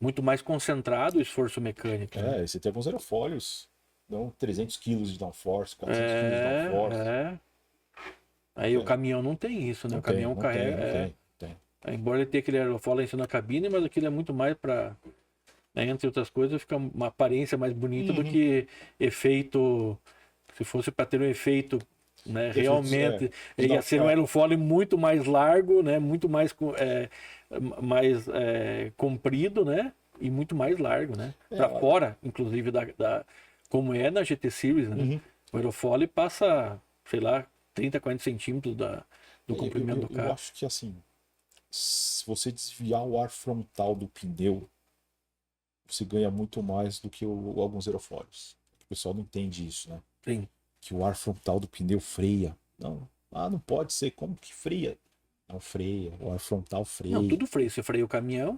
Muito mais concentrado o esforço mecânico. Né? E você tem alguns aerofólios, dão 300 quilos de downforce, 400 quilos de downforce. Aí o caminhão não tem isso, né? O caminhão carrega. Tem. Embora ele tenha aquele aerofólio em cima da cabine, mas aquilo é muito mais para, né, entre outras coisas, fica uma aparência mais bonita do que efeito. Se fosse para ter um efeito, né, realmente ia ser um aerofólio muito mais largo, né, muito mais comprido, né, e muito mais largo, né, para fora, inclusive como é na GT Series, né, o aerofólio passa, sei lá, 30, 40 centímetros do comprimento do carro. Eu acho que assim, se você desviar o ar frontal do pneu, você ganha muito mais do que alguns aerofólios. O pessoal não entende isso, né? Sim. Que o ar frontal do pneu freia. Não pode ser. Como que freia? Não freia, o ar frontal freia. Não, tudo freia. Você freia o caminhão,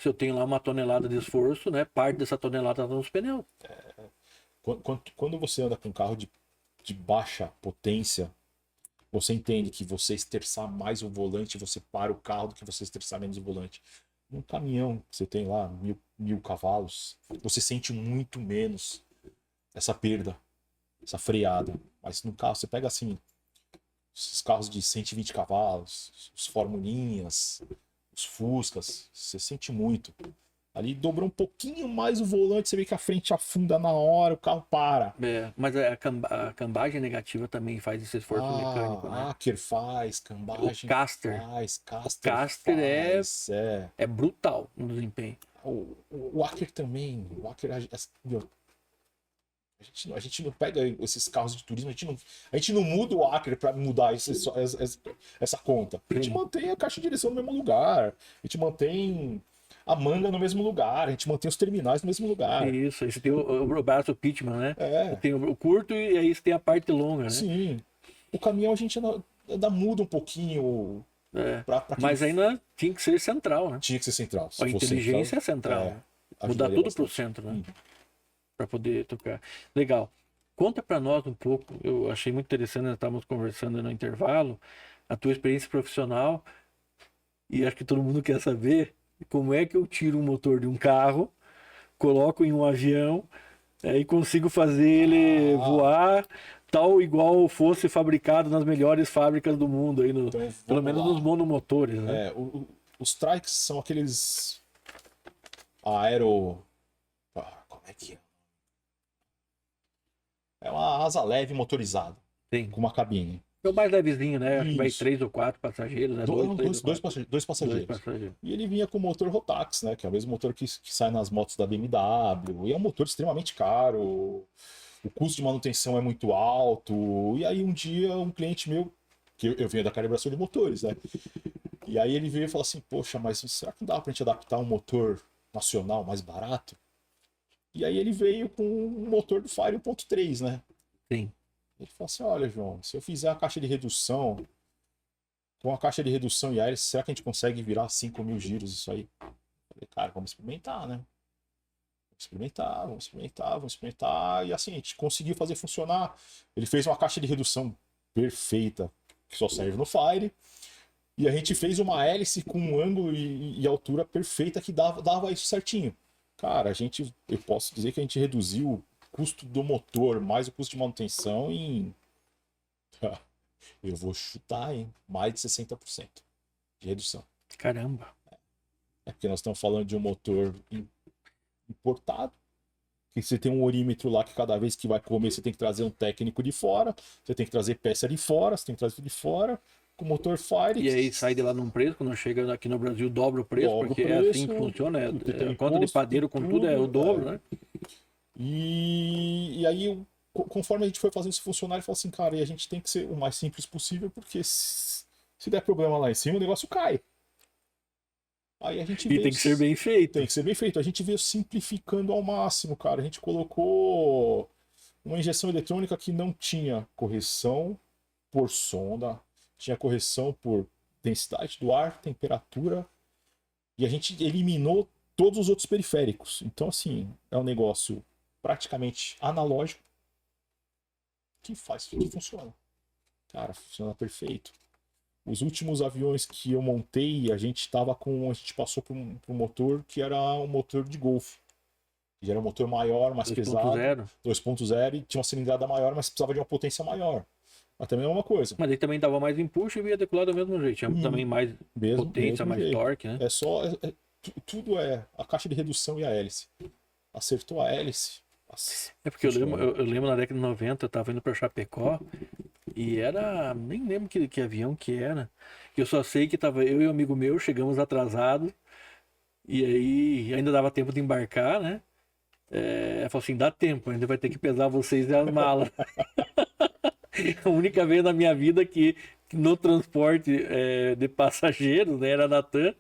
se eu tenho lá 1 tonelada de esforço, né? Parte dessa tonelada está nos pneus. Quando você anda com um carro de baixa potência, você entende que você estressar mais o volante, você para o carro do que você estressar menos o volante. Um caminhão, você tem lá 1000 cavalos, você sente muito menos essa perda, essa freada. Mas no carro, você pega assim, os carros de 120 cavalos, os Formulinhas, os Fuscas, você sente muito. Ali dobrou um pouquinho mais o volante, você vê que a frente afunda na hora, o carro para. Mas a cambagem negativa também faz esse esforço mecânico, né? Aker faz, cambagem o Caster. faz, Caster faz, é brutal no desempenho. O Aker também, a gente não pega esses carros de turismo, a gente não muda o Aker para mudar essa conta. A gente mantém a caixa de direção no mesmo lugar, a gente mantém a manga no mesmo lugar, a gente mantém os terminais no mesmo lugar. Isso, aí você tem o braço Pitman, né? Tem o curto e aí você tem a parte longa, né? Sim. O caminhão a gente ainda muda um pouquinho. Mas ainda tinha que ser central, né? Tinha que ser central. A inteligência é central. Né? Mudar tudo pro centro, né? Para poder tocar. Legal. Conta para nós um pouco, eu achei muito interessante, nós estávamos conversando no intervalo, a tua experiência profissional, e acho que todo mundo quer saber Como é que eu tiro um motor de um carro, coloco em um avião, e consigo fazer ele Ah, voar tal igual fosse fabricado nas melhores fábricas do mundo, aí então pelo vamos menos nos lá. monomotores, né? Os trikes são aqueles aero. Como é que é? É uma asa leve motorizada, Sim. com uma cabine. É o mais levezinho, né? Acho que vai Isso. 3 ou 4 passageiros, né? Dois, três ou quatro. Dois Dois passageiros. passageiros. E ele vinha com o motor Rotax, né? Que é o mesmo motor que sai nas motos da BMW. E é um motor extremamente caro. O custo de manutenção é muito alto. E aí um dia um cliente meu, que eu venho da calibração de motores, né? E aí ele veio e falou assim, poxa, mas será que não dá pra gente adaptar um motor nacional mais barato? E aí ele veio com um motor do Fire 1.3, né? Sim. Ele falou assim, olha, João, se eu fizer a caixa de redução, com a caixa de redução e hélice, será que a gente consegue virar 5.000 giros isso aí? Eu falei, cara, vamos experimentar, né? Vamos experimentar, vamos experimentar, vamos experimentar. E assim, a gente conseguiu fazer funcionar. Ele fez uma caixa de redução perfeita, que só serve no Fire. E a gente fez uma hélice com um ângulo e altura perfeita que dava isso certinho. Cara, eu posso dizer que a gente reduziu o custo do motor mais o custo de manutenção em, eu vou chutar, hein, mais de 60% de redução. Caramba. É porque nós estamos falando de um motor importado, que você tem um orímetro lá que cada vez que vai comer você tem que trazer um técnico de fora, você tem que trazer peça de fora, você tem que trazer tudo de fora, com motor Fire, E aí sai de lá num preço, quando chega aqui no Brasil dobra o preço, dobra o porque é assim preço, que funciona. tem A conta de imposto, tem padeiro com tudo é o tudo. dobro, né? E aí, conforme a gente foi fazendo isso funcionar, ele falou assim, cara, e a gente tem que ser o mais simples possível, porque se der problema lá em cima, o negócio cai. Aí a gente E veio. tem que ser bem feito. Tem que ser bem feito. A gente veio simplificando ao máximo, cara. A gente colocou uma injeção eletrônica que não tinha correção por sonda, tinha correção por densidade do ar, temperatura, e a gente eliminou todos os outros periféricos. Então, assim, é um negócio praticamente analógico que funciona. Cara, funciona perfeito. Os últimos aviões que eu montei, a gente passou por um motor que era um motor de Golf. Que era um motor maior, mais pesado, 2.0. 2.0 e tinha uma cilindrada maior, mas precisava de uma potência maior. Mas também é uma coisa. Mas aí também dava mais empuxo e ia decolar do mesmo jeito. Tinha também mais potência, Mesmo mais jeito. torque, né? É só. Tudo é a caixa de redução e a hélice. Acertou a hélice. É porque Funciona. eu lembro na década de 90, eu tava indo pra Chapecó e era. Nem lembro que avião que era. Eu só sei que tava eu e um amigo meu, chegamos atrasados, e aí ainda dava tempo de embarcar, né? Falou assim: dá tempo, ainda vai ter que pesar vocês e as malas. A única vez na minha vida que no transporte de passageiros, né, era na TAM,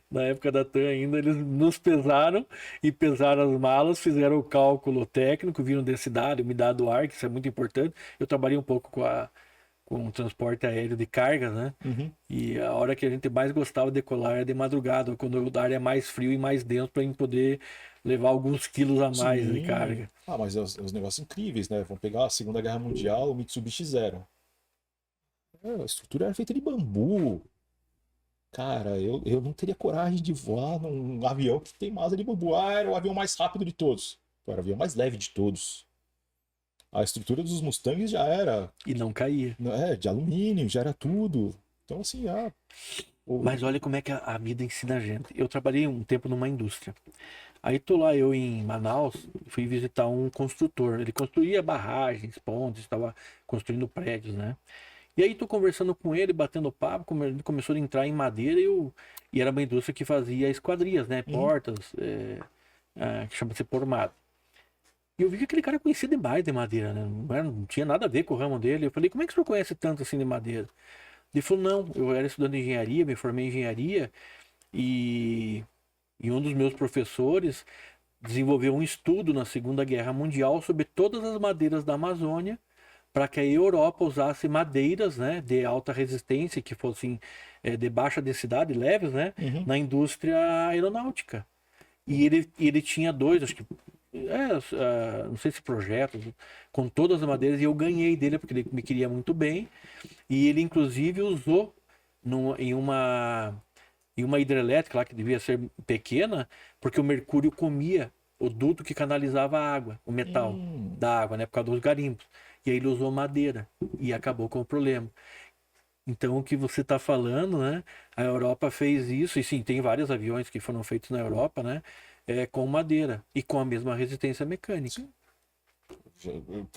na época da TAM ainda, eles nos pesaram e pesaram as malas, fizeram o cálculo técnico, viram densidade, umidade do ar, que isso é muito importante. Eu trabalhei um pouco com o transporte aéreo de cargas, né? Uhum. E a hora que a gente mais gostava de decolar era de madrugada, quando o ar é mais frio e mais denso, para a gente poder levar alguns quilos a mais de Sim. carga. Ah, mas é os negócios incríveis, né? Vamos pegar a Segunda Guerra Mundial, o Mitsubishi Zero. A estrutura era feita de bambu. Cara, eu não teria coragem de voar num avião que tem asa de bambu. Ah, era o avião mais rápido de todos. Era o avião mais leve de todos. A estrutura dos Mustangs já era, E não caía. de alumínio, já era tudo. Então, assim, Mas olha como é que a vida ensina a gente. Eu trabalhei um tempo numa indústria. Aí tô lá eu em Manaus, fui visitar um construtor. Ele construía barragens, pontes, estava construindo prédios, né? E aí tô conversando com ele, batendo papo, ele começou a entrar em madeira e era uma indústria que fazia esquadrias, né? Uhum. Portas, que chama-se pormado. E eu vi que aquele cara conhecia demais de madeira, né? Não tinha nada a ver com o ramo dele. Eu falei, como é que o senhor conhece tanto assim de madeira? Ele falou, não, eu era estudante de engenharia, me formei em engenharia e, e um dos meus professores desenvolveu um estudo na Segunda Guerra Mundial sobre todas as madeiras da Amazônia para que a Europa usasse madeiras, né, de alta resistência, que fossem de baixa densidade, leves, né, Uhum. na indústria aeronáutica. E ele tinha dois, acho que, não sei se projetos, com todas as madeiras, e eu ganhei dele porque ele me queria muito bem. E ele, inclusive, usou em E uma hidrelétrica lá que devia ser pequena, porque o mercúrio comia o duto que canalizava a água, o metal da água, né? Por causa dos garimpos. E aí ele usou madeira e acabou com o problema. Então, o que você está falando, né? A Europa fez isso, e sim, tem vários aviões que foram feitos na Europa, né? Com madeira e com a mesma resistência mecânica. Sim. O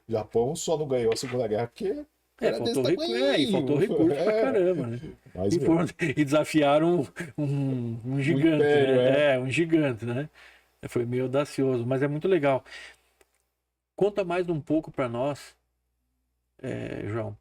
Japão só não ganhou a Segunda Guerra porque era desse E faltou tamanhinho. recurso pra É. caramba, né? Mas, E, meu, e desafiaram um o gigante, Império, né? Um gigante, né? Foi meio audacioso, mas é muito legal. Conta mais um pouco para nós, João.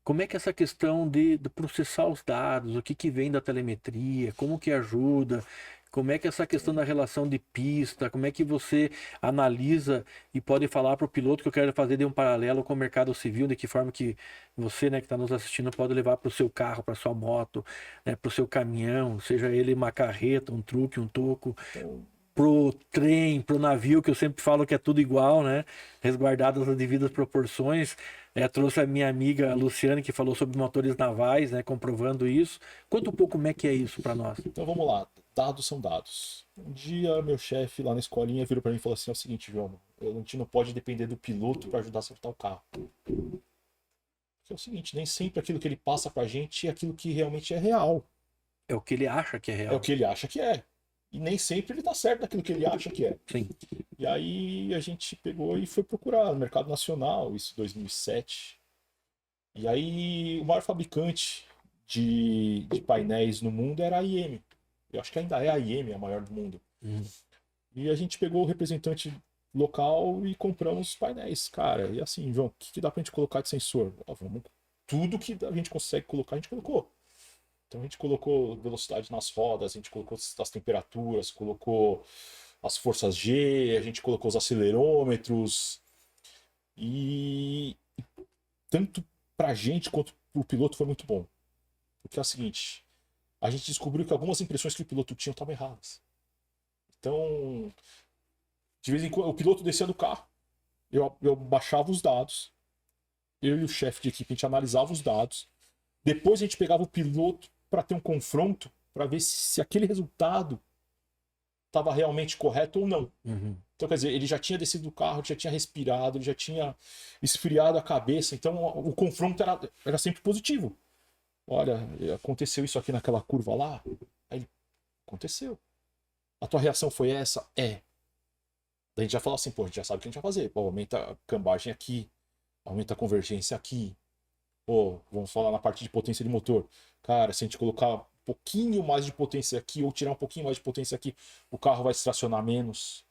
Como é que essa questão de processar os dados, o que que vem da telemetria, como que ajuda, como é que essa questão da relação de pista, como é que você analisa e pode falar para o piloto que eu quero fazer de um paralelo com o mercado civil, de que forma que você, né, que está nos assistindo, pode levar para o seu carro, para sua moto, né, para o seu caminhão, seja ele uma carreta, um truque, um toco, então, pro trem, pro navio, que eu sempre falo que é tudo igual, né? Resguardadas as devidas proporções. Trouxe a minha amiga Luciane, que falou sobre motores navais, né? Comprovando isso. Conta um pouco como é que é isso para nós. então vamos lá. Dados são dados. Um dia, meu chefe lá na escolinha virou para mim e falou assim: é o seguinte, João, a gente não pode depender do piloto para ajudar a acertar o carro. Porque é o seguinte, nem sempre aquilo que ele passa pra gente é aquilo que realmente é real. É o que ele acha que é É o real. que ele acha que é. E nem sempre ele tá certo daquilo que ele acha que é. Sim. E aí a gente pegou e foi procurar no mercado nacional, isso em 2007. E aí o maior fabricante de painéis no mundo era a IM. Eu acho que ainda é a IM a maior do mundo. E a gente pegou o representante local e compramos painéis, cara. E assim, João, o que dá pra gente colocar de sensor? Vamos, tudo que a gente consegue colocar, a gente colocou. Então a gente colocou velocidade nas rodas, a gente colocou as temperaturas, colocou as forças G, a gente colocou os acelerômetros. E tanto pra gente quanto pro piloto foi muito bom. Porque é o seguinte, a gente descobriu que algumas impressões que o piloto tinha estavam erradas. Então, de vez em quando, o piloto descia do carro, eu baixava os dados, eu e o chefe de equipe, a gente analisava os dados, depois a gente pegava o piloto para ter um confronto, para ver se aquele resultado estava realmente correto ou não. Então, quer dizer, ele já tinha descido do carro, já tinha respirado, ele já tinha esfriado a cabeça, então o confronto era sempre positivo. Olha, aconteceu isso aqui naquela curva lá, aí aconteceu. A tua reação foi essa? É. Daí a gente já fala assim, pô, a gente já sabe o que a gente vai fazer. Pô, aumenta a cambagem aqui, aumenta a convergência aqui. Pô, vamos falar na parte de potência de motor. Cara, se a gente colocar um pouquinho mais de potência aqui ou tirar um pouquinho mais de potência aqui, o carro vai se tracionar menos.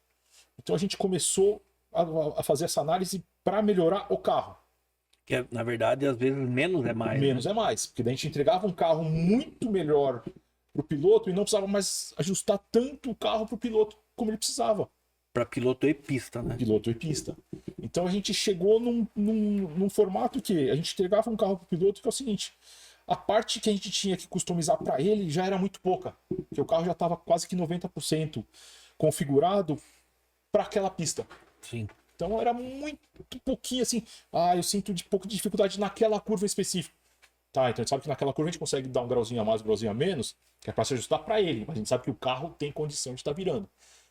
Então a gente começou a fazer essa análise para melhorar o carro. Que na verdade, às vezes, menos é mais. Menos Né? é mais. Porque daí a gente entregava um carro muito melhor para o piloto e não precisava mais ajustar tanto o carro para o piloto como ele precisava. Para piloto e pista, né? Piloto e pista. Então a gente chegou num formato que a gente entregava um carro para o piloto que é o seguinte: a parte que a gente tinha que customizar para ele já era muito pouca, porque o carro já estava quase que 90% configurado para aquela pista. Sim. Então era muito pouquinho assim. Eu sinto de pouco de dificuldade naquela curva específica. Tá, então a gente sabe que naquela curva a gente consegue dar um grauzinho a mais, um grauzinho a menos, que é para se ajustar para ele, mas a gente sabe que o carro tem condição de estar virando.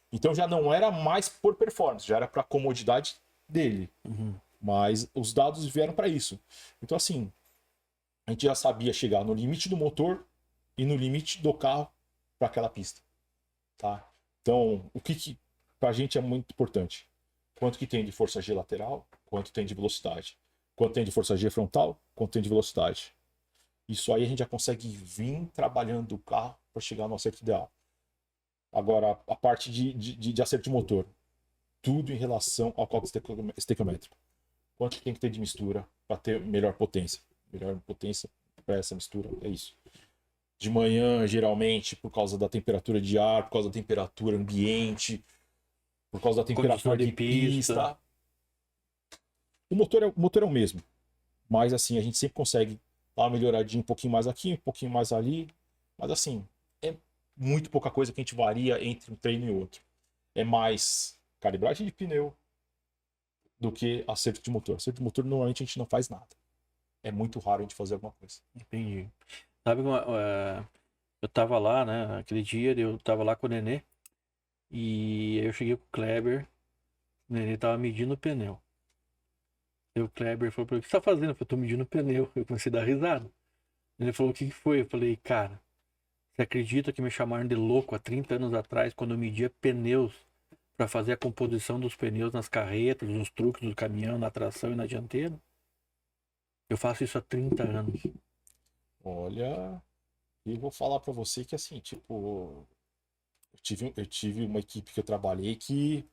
Então já não era mais por performance, já era para comodidade dele. Mas os dados vieram para isso. Então assim, a gente já sabia chegar no limite do motor e no limite do carro para aquela pista, tá? Então, o que para a gente é muito importante? Quanto que tem de força G lateral, quanto tem de velocidade, quanto tem de força G frontal, quanto tem de velocidade. Isso aí a gente já consegue vir trabalhando o carro para chegar no acerto ideal. Agora, a parte de acerto de motor, tudo em relação ao cálculo estequiométrico. Quanto tem que ter de mistura para ter melhor potência? Melhor potência para essa mistura, é isso. De manhã, geralmente, por causa da temperatura de ar, por causa da temperatura ambiente, por causa da temperatura de pista. O motor é o mesmo, mas assim, a gente sempre consegue dar uma melhoradinha um pouquinho mais aqui, um pouquinho mais ali, mas assim, é muito pouca coisa que a gente varia entre um treino e outro. É mais calibragem de pneu do que acerto de motor. Acerto de motor, normalmente, a gente não faz nada. É muito raro a gente fazer alguma coisa. Entendi. Sabe, eu Eu tava lá, né? Aquele dia eu tava lá com o Nenê. E aí eu cheguei com o Kleber. O Nenê tava medindo o pneu. E o Kleber falou pra mim, o que você tá fazendo? Eu falei, tô medindo o pneu. Eu comecei a dar risada. Ele falou, o que que foi? Eu falei, cara, você acredita que me chamaram de louco há 30 anos atrás, quando eu media pneus para fazer a composição dos pneus nas carretas, nos truques do caminhão, na tração e na dianteira? Eu faço isso há 30 anos. Olha, eu vou falar pra você que assim, tipo, eu tive uma equipe que eu trabalhei que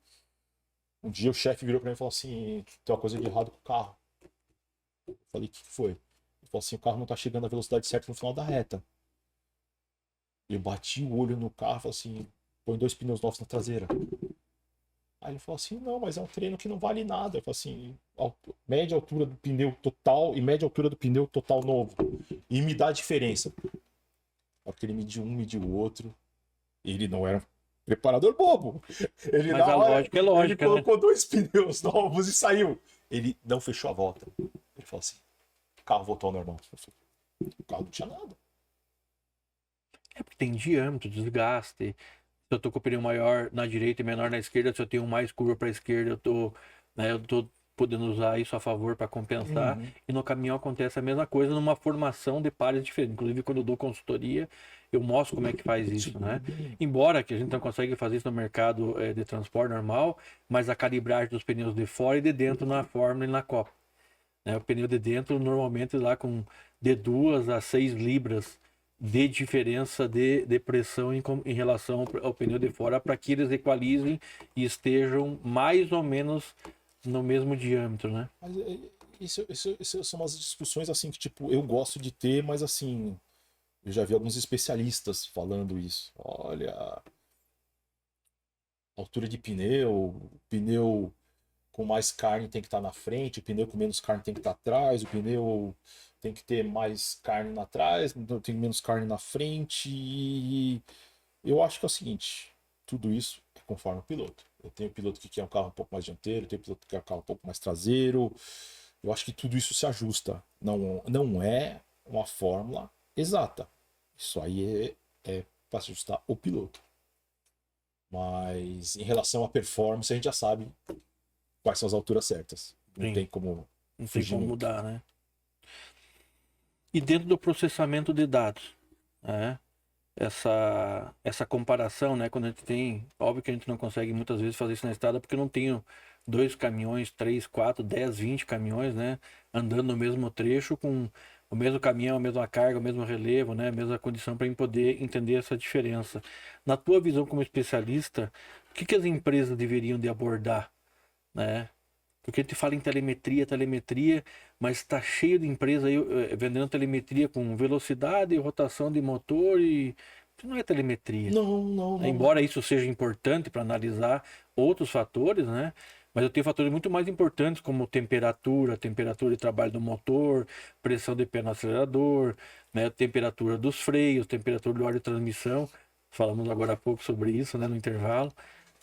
um dia o chefe virou pra mim e falou assim, tem uma coisa de errado com o carro. Eu falei, o que foi? Ele falou assim, o carro não tá chegando à velocidade certa no final da reta. Eu bati o olho no carro e falei assim, põe 2 pneus novos na traseira. Aí ele falou assim, não, mas é um treino que não vale nada. Eu falei assim, média altura do pneu total e média altura do pneu total novo. E me dá a diferença. Porque ele mediu um, mediu o outro. Ele não era um preparador bobo. Ele Mas na a hora, lógica é ele lógica, né? colocou 2 pneus novos e saiu. Ele não fechou a volta. Ele falou assim, o carro voltou ao normal. Eu falei, o carro não tinha nada. É porque tem diâmetro, desgaste. Se eu tô com o pneu maior na direita e menor na esquerda, se eu tenho mais curva para a esquerda, eu tô podendo usar isso a favor para compensar. Uhum. E no caminhão acontece a mesma coisa numa formação de pares diferentes. Inclusive, quando eu dou consultoria, eu mostro como é que faz isso, né? Sim. Embora que a gente não consiga fazer isso no mercado de transporte normal, mas a calibragem dos pneus de fora e de dentro na Fórmula e na Copa, né? O pneu de dentro normalmente lá com de 2 a 6 libras de diferença de pressão em relação ao pneu de fora para que eles equalizem e estejam mais ou menos no mesmo diâmetro, né? Mas isso são umas discussões assim que, tipo, eu gosto de ter, mas assim, eu já vi alguns especialistas falando isso. Olha, altura de pneu com mais carne tem que estar na frente, o pneu com menos carne tem que estar atrás, o pneu tem que ter mais carne atrás, então tem menos carne na frente. E eu acho que é o seguinte, tudo isso é conforme o piloto. Eu tenho piloto que quer um carro um pouco mais dianteiro, tenho piloto que quer um carro um pouco mais traseiro. Eu acho que tudo isso se ajusta. Não é uma fórmula exata. Isso aí é para ajustar o piloto. Mas em relação à performance, a gente já sabe quais são as alturas certas. Não Sim, tem como não tem fugir como muito. mudar, né? E dentro do processamento de dados, né? Essa comparação, né? Quando a gente tem, óbvio que a gente não consegue muitas vezes fazer isso na estrada porque eu não tenho 2 caminhões, 3, 4, 10, 20 caminhões, né? Andando no mesmo trecho com o mesmo caminhão, a mesma carga, o mesmo relevo, né? A mesma condição para poder entender essa diferença. Na tua visão como especialista, o que que as empresas deveriam de abordar, né? Porque a gente fala em telemetria, telemetria, mas está cheio de empresa aí vendendo telemetria com velocidade, rotação de motor e isso não é telemetria. Não. Embora isso seja importante para analisar outros fatores, né? Mas eu tenho fatores muito mais importantes como temperatura, temperatura de trabalho do motor, pressão de pé no acelerador, né? Temperatura dos freios, temperatura do óleo de transmissão. Falamos agora há pouco sobre isso, né? No intervalo.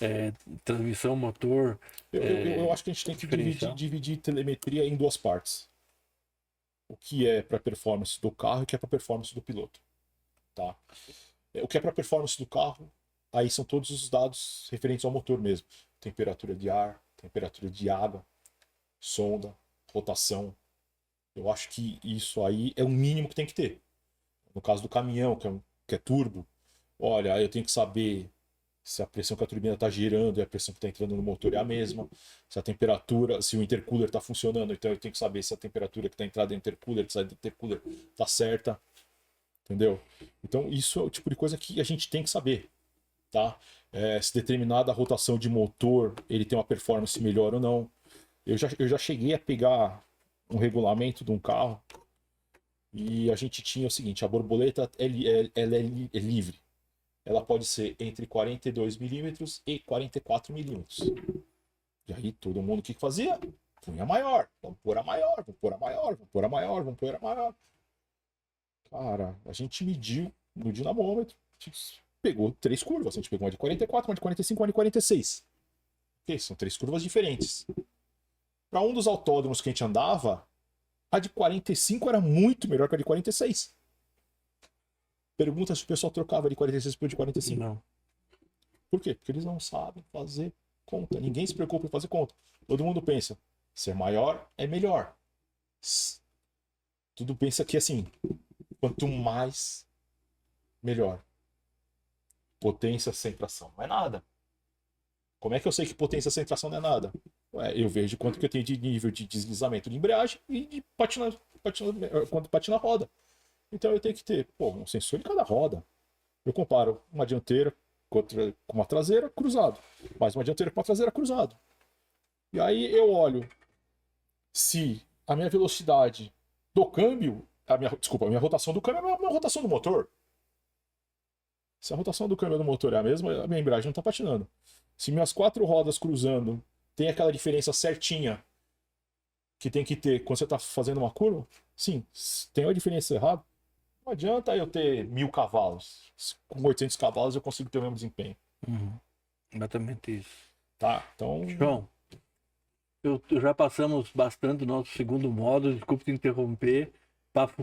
É, transmissão, motor, Eu acho que a gente tem que diferencial. dividir telemetria em duas partes. O que é para performance do carro e o que é para performance do piloto. Tá? O que é para performance do carro, aí são todos os dados referentes ao motor mesmo. Temperatura de ar, temperatura de água, sonda, rotação. Eu acho que isso aí é o mínimo que tem que ter. No caso do caminhão, que é turbo, olha, eu tenho que saber se a pressão que a turbina está gerando e a pressão que está entrando no motor é a mesma, se a temperatura, se o intercooler está funcionando, então eu tenho que saber se a temperatura que está entrada no intercooler, que sai do intercooler, está certa, entendeu? Então isso é o tipo de coisa que a gente tem que saber, tá? Se determinada rotação de motor ele tem uma performance melhor ou não. Eu já cheguei a pegar um regulamento de um carro e a gente tinha o seguinte, a borboleta ela é livre. Ela pode ser entre 42 milímetros e 44 milímetros. E aí todo mundo o que fazia? Punha maior. Vamos pôr a maior, vamos pôr a maior, vamos pôr a maior, vamos pôr a maior. Cara, a gente mediu no dinamômetro, a gente pegou 3 curvas. A gente pegou uma de 44, uma de 45, uma de 46. Ok, são 3 curvas diferentes. Para um dos autódromos que a gente andava, a de 45 era muito melhor que a de 46. Pergunta se o pessoal trocava de 46 por de 45. Não. Por quê? Porque eles não sabem fazer conta. Ninguém se preocupa em fazer conta. Todo mundo pensa, ser maior é melhor. Tudo pensa que assim, quanto mais, melhor. Potência sem tração não é nada. Como é que eu sei que potência sem tração não é nada? Ué, eu vejo quanto que eu tenho de nível de deslizamento de embreagem e de quanto patina a roda. Então eu tenho que ter um sensor em cada roda. Eu comparo uma dianteira com uma traseira, cruzado. Mais uma dianteira com uma traseira, cruzado. E aí eu olho se a minha velocidade do câmbio, a minha rotação do câmbio é a mesma rotação do motor. Se a rotação do câmbio do motor é a mesma, a minha embreagem não está patinando. Se minhas 4 rodas cruzando tem aquela diferença certinha que tem que ter quando você está fazendo uma curva, sim, tem uma diferença errada. Não adianta eu ter 1000 cavalos. Com 800 cavalos eu consigo ter o mesmo desempenho. Exatamente isso. Tá, então... João, já passamos bastante do nosso segundo módulo, desculpe te interromper.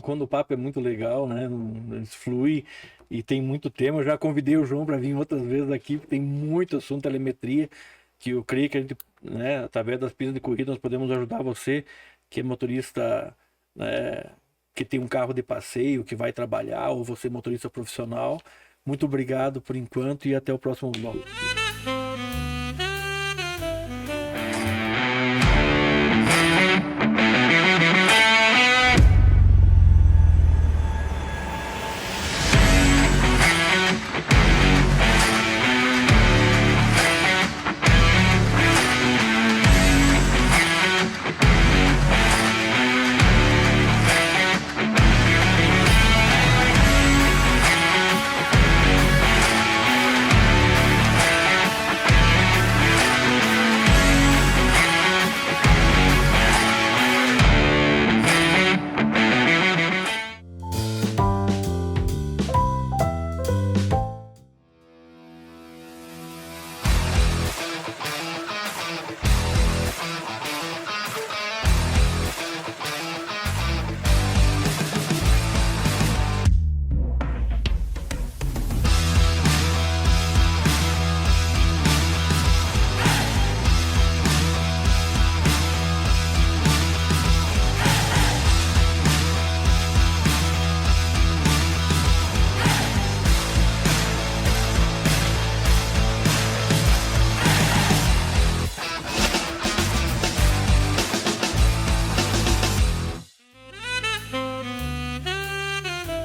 Quando o papo é muito legal, né? Flui e tem muito tema. Eu já convidei o João para vir outras vezes aqui, porque tem muito assunto telemetria, que eu creio que a gente, né, através das pistas de corrida, nós podemos ajudar você, que é motorista, né, que tem um carro de passeio, que vai trabalhar, ou você motorista profissional. Muito obrigado por enquanto e até o próximo bloco.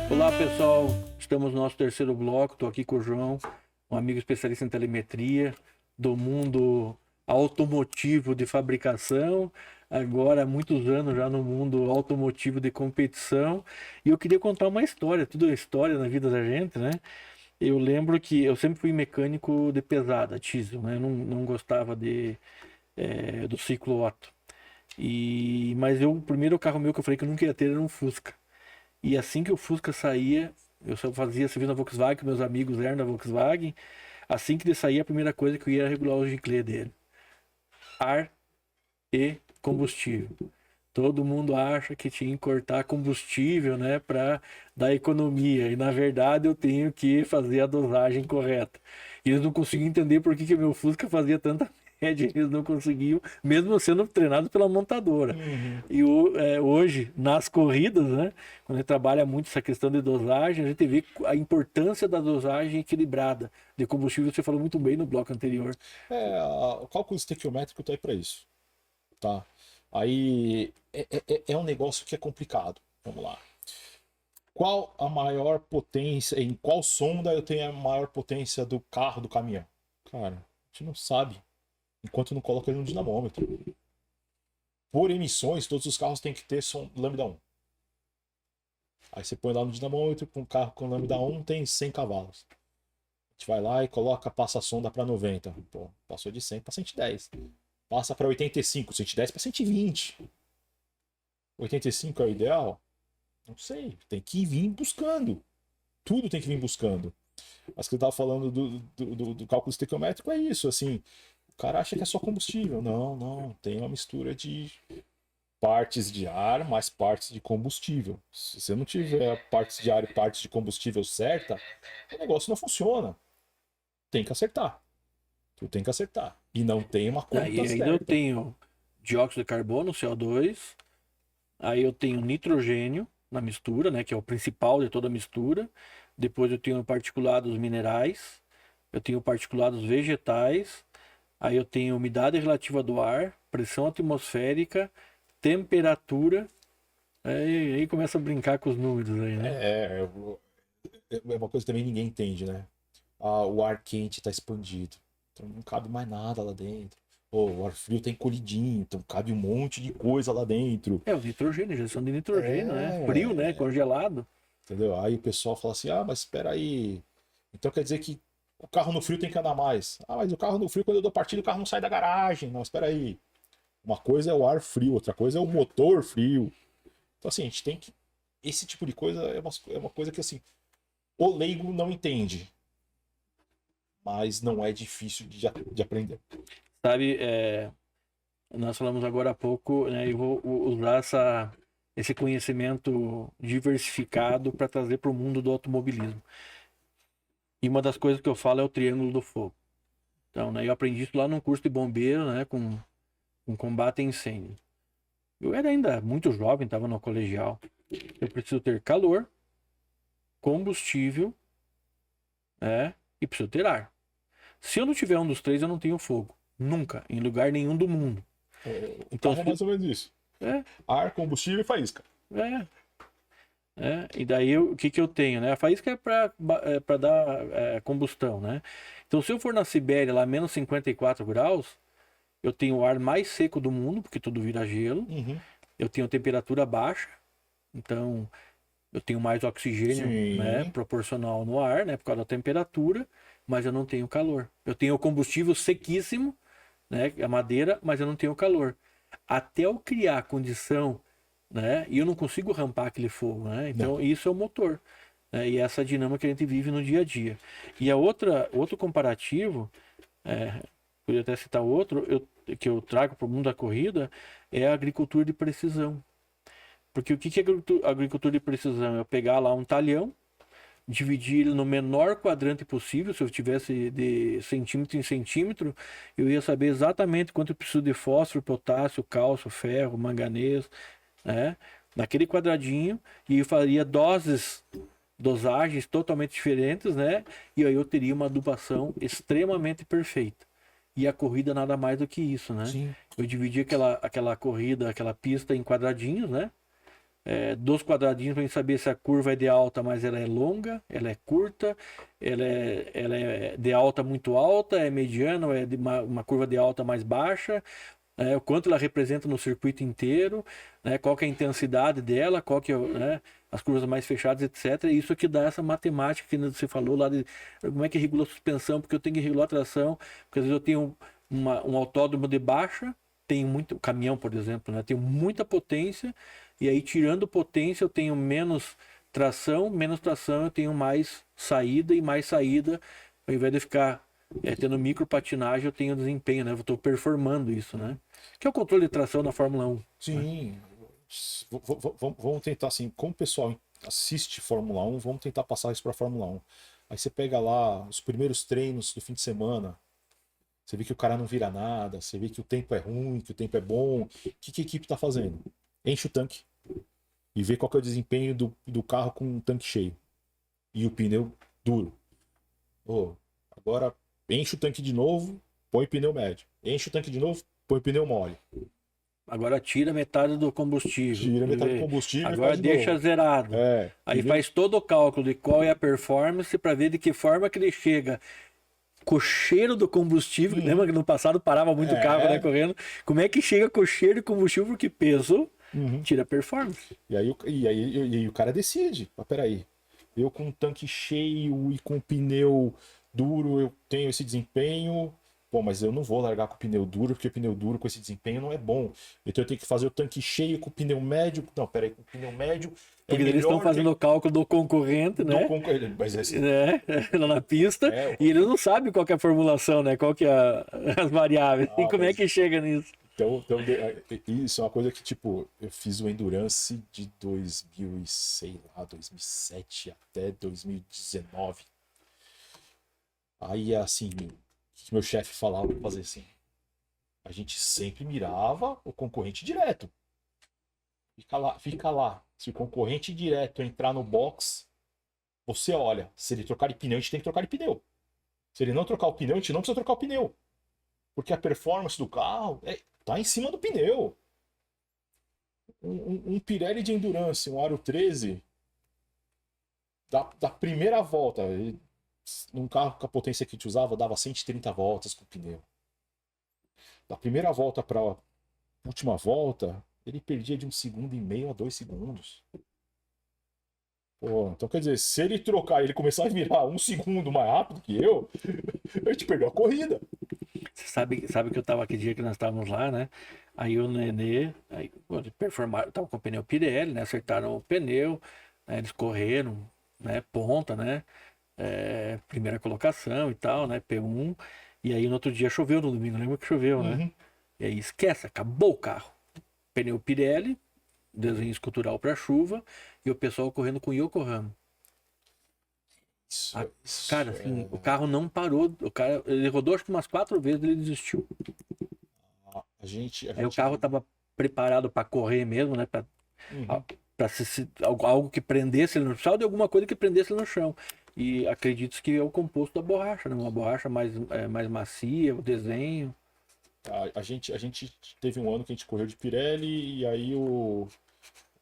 Olá pessoal, estamos no nosso terceiro bloco. Estou aqui com o João, um amigo especialista em telemetria do mundo automotivo de fabricação, agora há muitos anos já no mundo automotivo de competição. E eu queria contar uma história, tudo é história na vida da gente, né? Eu lembro que eu sempre fui mecânico de pesada, diesel, né? Não gostava do ciclo Otto. Mas o primeiro carro meu que eu falei que eu nunca ia ter era um Fusca. E assim que o Fusca saía, eu só fazia serviço na Volkswagen, meus amigos eram da Volkswagen. Assim que ele saía, a primeira coisa que eu ia era regular o giclê dele. Ar e combustível. Todo mundo acha que tinha que cortar combustível, né, para dar economia. E na verdade eu tenho que fazer a dosagem correta. E eles não conseguiam entender por que meu Fusca fazia tanta média. Eles não conseguiam, mesmo sendo treinados pela montadora. E hoje, nas corridas, né, quando a gente trabalha muito essa questão de dosagem, a gente vê a importância da dosagem equilibrada de combustível. Você falou muito bem no bloco anterior. O cálculo estequiométrico está aí para isso. Tá? Aí é um negócio que é complicado. Vamos lá. Qual a maior potência, em qual sonda eu tenho a maior potência do carro, do caminhão? Cara, a gente não sabe, enquanto não coloca ele no dinamômetro. Por emissões, todos os carros têm que ter lambda 1. Aí você põe lá no dinamômetro, um carro com lambda 1 tem 100 cavalos. A gente vai lá e passa a sonda para 90. Pô, passou de 100 para 110. Passa para 85, 110 para 120. 85 é o ideal? Não sei, tem que vir buscando. Tudo tem que vir buscando. Mas que eu estava falando do cálculo estequiométrico é isso, assim. O cara acha que é só combustível. Não, tem uma mistura de partes de ar mais partes de combustível. Se você não tiver partes de ar e partes de combustível certa, o negócio não funciona. Tem que acertar. Tu tem que acertar. E não tem uma conta Aí ainda certa. eu tenho dióxido de carbono, CO2. Aí eu tenho nitrogênio na mistura, né? Que é o principal de toda a mistura. Depois eu tenho particulados minerais. Eu tenho particulados vegetais. Aí eu tenho umidade relativa do ar, pressão atmosférica, temperatura. Aí começa a brincar com os números aí, né? É uma coisa que também ninguém entende, né? O ar quente está expandido. Então não cabe mais nada lá dentro. O ar frio está encolhidinho, então cabe um monte de coisa lá dentro. O nitrogênio, injeção de nitrogênio, né? Frio, né? Congelado. Entendeu? Aí o pessoal fala assim, mas espera aí. Então quer dizer que o carro no frio tem que andar mais. Mas o carro no frio, quando eu dou partida, o carro não sai da garagem. Não, espera aí. Uma coisa é o ar frio, outra coisa é o motor frio. Então assim, a gente tem que... Esse tipo de coisa é uma coisa que assim, o leigo não entende. Mas não é difícil de aprender. Sabe, nós falamos agora há pouco, né? Eu vou usar esse conhecimento diversificado para trazer para o mundo do automobilismo. E uma das coisas que eu falo é o triângulo do fogo. Então, né, eu aprendi isso lá num curso de bombeiro, né, com combate a incêndio. Eu era ainda muito jovem, estava no colegial. Eu preciso ter calor, combustível, e preciso ter ar. Se eu não tiver um dos três, eu não tenho fogo. Nunca, em lugar nenhum do mundo. Então é mais ou menos isso. Ar, combustível e faísca. E daí o que eu tenho, né? A faísca é para dar combustão, né? Então se eu for na Sibéria lá menos 54 graus, eu tenho o ar mais seco do mundo, porque tudo vira gelo. Uhum. Eu tenho temperatura baixa, então eu tenho mais oxigênio, né, proporcional no ar, né, por causa da temperatura, mas eu não tenho calor. Eu tenho o combustível sequíssimo, né, a madeira, mas eu não tenho calor. Até eu criar a condição, né, e eu não consigo rampar aquele fogo, né? Então isso é o motor, né, e essa dinâmica que a gente vive no dia a dia. E outro comparativo, poderia até citar outro, que eu trago para o mundo da corrida, é a agricultura de precisão. Porque o que é agricultura de precisão? É eu pegar lá um talhão, dividir ele no menor quadrante possível. Se eu tivesse de centímetro em centímetro, eu ia saber exatamente quanto eu preciso de fósforo, potássio, cálcio, ferro, manganês, né? Naquele quadradinho, e eu faria dosagens totalmente diferentes, né? E aí eu teria uma adubação extremamente perfeita. E a corrida nada mais do que isso, né? Sim. Eu dividi aquela corrida, aquela pista em quadradinhos, né? Dos quadradinhos para gente saber se a curva é de alta, mas ela é longa, ela é curta, ela é de alta muito alta, é mediana, ou é de uma curva de alta mais baixa, o quanto ela representa no circuito inteiro, né? Qual que é a intensidade dela, qual que é, né, as curvas mais fechadas, etc. E isso que dá essa matemática que você falou lá de como é que regula a suspensão, porque eu tenho que regular a tração, porque às vezes eu tenho um autódromo de baixa, tenho muito caminhão, por exemplo, né? Tenho muita potência, e aí tirando potência eu tenho menos tração eu tenho mais saída, e mais saída, ao invés de ficar tendo micropatinagem, eu tenho desempenho, né? Eu estou performando isso, né? Que é o controle de tração na Fórmula 1. Sim. Né? Vamos tentar assim, como o pessoal assiste Fórmula 1, vamos tentar passar isso para Fórmula 1. Aí você pega lá os primeiros treinos do fim de semana, você vê que o cara não vira nada, você vê que o tempo é ruim, que o tempo é bom. O que a equipe está fazendo? Enche o tanque e vê qual que é o desempenho do carro com o tanque cheio e o pneu duro. Agora enche o tanque de novo, põe o pneu médio. Enche o tanque de novo, põe o pneu mole. Agora tira metade do combustível. Tira metade do combustível. Agora deixa zerado. Aí faz todo o cálculo de qual é a performance para ver de que forma que ele chega com o cheiro do combustível. Lembra que no passado parava muito o carro, né, correndo? Como é que chega com o cheiro de combustível? Porque peso tira performance. E aí o cara decide. Peraí, eu com o tanque cheio e com o pneu duro eu tenho esse desempenho. Pô, mas eu não vou largar com o pneu duro, porque o pneu duro com esse desempenho não é bom. Então eu tenho que fazer o tanque cheio com o pneu médio. Não, peraí, com o pneu médio. Porque eles estão fazendo o cálculo do concorrente, né? Mas assim, lá na pista, e eles não sabem qual que é a formulação, né? Qual que é as variáveis. E como é que chega nisso? Isso é uma coisa que, tipo, eu fiz o Endurance de 2007 até 2019. Aí, assim, o que meu chefe falava pra fazer assim? A gente sempre mirava o concorrente direto. Fica lá, fica lá. Se o concorrente direto entrar no box, você olha. Se ele trocar de pneu, a gente tem que trocar de pneu. Se ele não trocar o pneu, a gente não precisa trocar o pneu. Porque a performance do carro tá em cima do pneu. Um Pirelli de Endurance, um Aro 13, da primeira volta, num carro com a potência que a gente usava, dava 130 voltas com o pneu. Da primeira volta para a última volta, ele perdia de 1,5 segundo a 2 segundos. Pô, então quer dizer, se ele trocar e ele começar a virar 1 segundo mais rápido que eu, a gente perdeu a corrida. Você sabe que eu tava aquele dia que nós estávamos lá, né? Aí o Nenê, aí, pô, eles performaram, tava com o pneu Pirelli, né? Acertaram o pneu, né? Eles correram, né? Ponta, né? Primeira colocação e tal, né? P1. E aí no outro dia choveu no domingo, lembra que choveu, né? Uhum. E aí esquece, acabou o carro. Pneu Pirelli, desenho escultural para chuva, e o pessoal correndo com Yokohama. Cara, assim, o carro não parou. O cara, ele rodou acho que umas 4 vezes, ele desistiu. A gente. Aí o carro tava preparado para correr mesmo, né? Uhum. Para algo que prendesse ele no chão, de alguma coisa que prendesse ele no chão. E acredito que é o composto da borracha, né? Uma borracha mais macia, o desenho. A gente teve um ano que a gente correu de Pirelli e aí o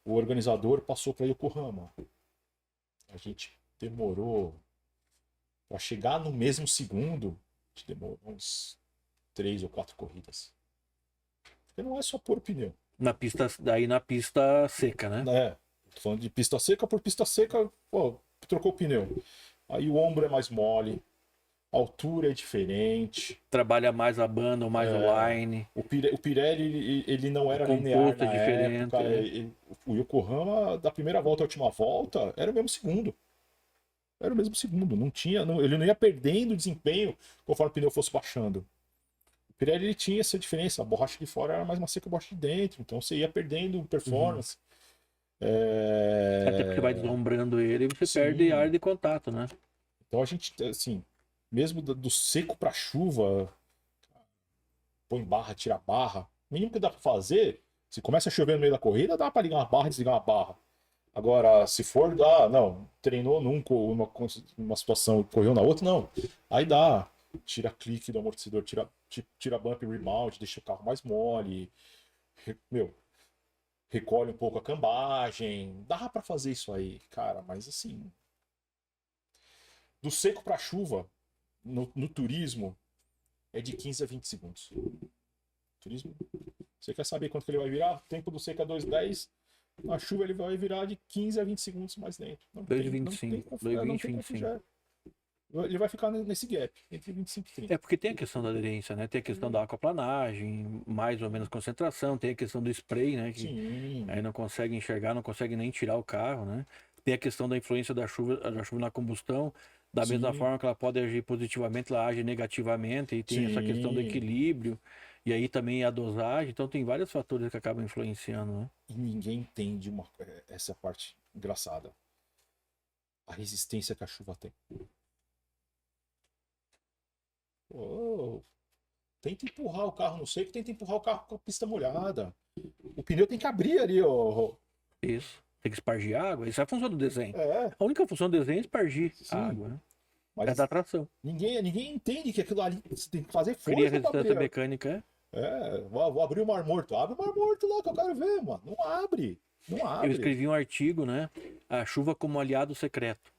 organizador passou para Yokohama. A gente demorou para chegar no mesmo segundo, a gente demorou uns 3 ou 4 corridas. Porque não é só pôr o pneu. Daí na pista seca, né? Tô falando de pista seca por pista seca, pô, trocou o pneu. Aí o ombro é mais mole, a altura é diferente. Trabalha mais a banda ou mais o line. O Pirelli, ele não era linear Composto é na diferente. época. O Yokohama, da primeira volta à última volta, era o mesmo segundo. Era o mesmo segundo. Não tinha, ele não ia perdendo desempenho conforme o pneu fosse baixando. O Pirelli ele tinha essa diferença. A borracha de fora era mais macia que a borracha de dentro. Então você ia perdendo performance. Até porque vai deslumbrando ele e você Sim. perde área de contato, né? Então a gente, assim, mesmo do seco para chuva, põe barra, tira barra. O mínimo que dá para fazer, se começa a chover no meio da corrida, dá para ligar uma barra e desligar uma barra. Agora, se for, não, treinou nunca uma situação, correu na outra, não. Aí dá, tira clique do amortecedor, tira bump rebound, deixa o carro mais mole, recolhe um pouco a cambagem. Dá para fazer isso aí, cara, mas assim, do seco para chuva, no turismo, é de 15 a 20 segundos. Turismo, você quer saber quanto que ele vai virar? O tempo do seco é 2,10. Na chuva ele vai virar de 15 a 20 segundos mais dentro. 2,25. 2,25. Ele vai ficar nesse gap, entre 25 e 30. É porque tem a questão da aderência, né? Tem a questão da aquaplanagem, mais ou menos concentração, tem a questão do spray, né? Que Sim. aí não consegue enxergar, não consegue nem tirar o carro, né? Tem a questão da influência da chuva na combustão, da mesma forma que ela pode agir positivamente, ela age negativamente, e tem essa questão do equilíbrio, e aí também a dosagem, então tem vários fatores que acabam influenciando, né? E ninguém entende essa parte engraçada. A resistência que a chuva tem. Oh, tenta empurrar o carro no seco, tenta empurrar o carro com a pista molhada. O pneu tem que abrir ali, ó. Isso. Tem que espargir água, isso é a função do desenho. É. A única função do desenho é espargir água, né? Mas É da tração. ninguém entende que aquilo ali você tem que fazer força. Cria resistência mecânica, vou abrir o Mar Morto. Abre o Mar Morto lá que eu quero ver, mano. Não abre. Eu escrevi um artigo, né? A chuva como aliado secreto.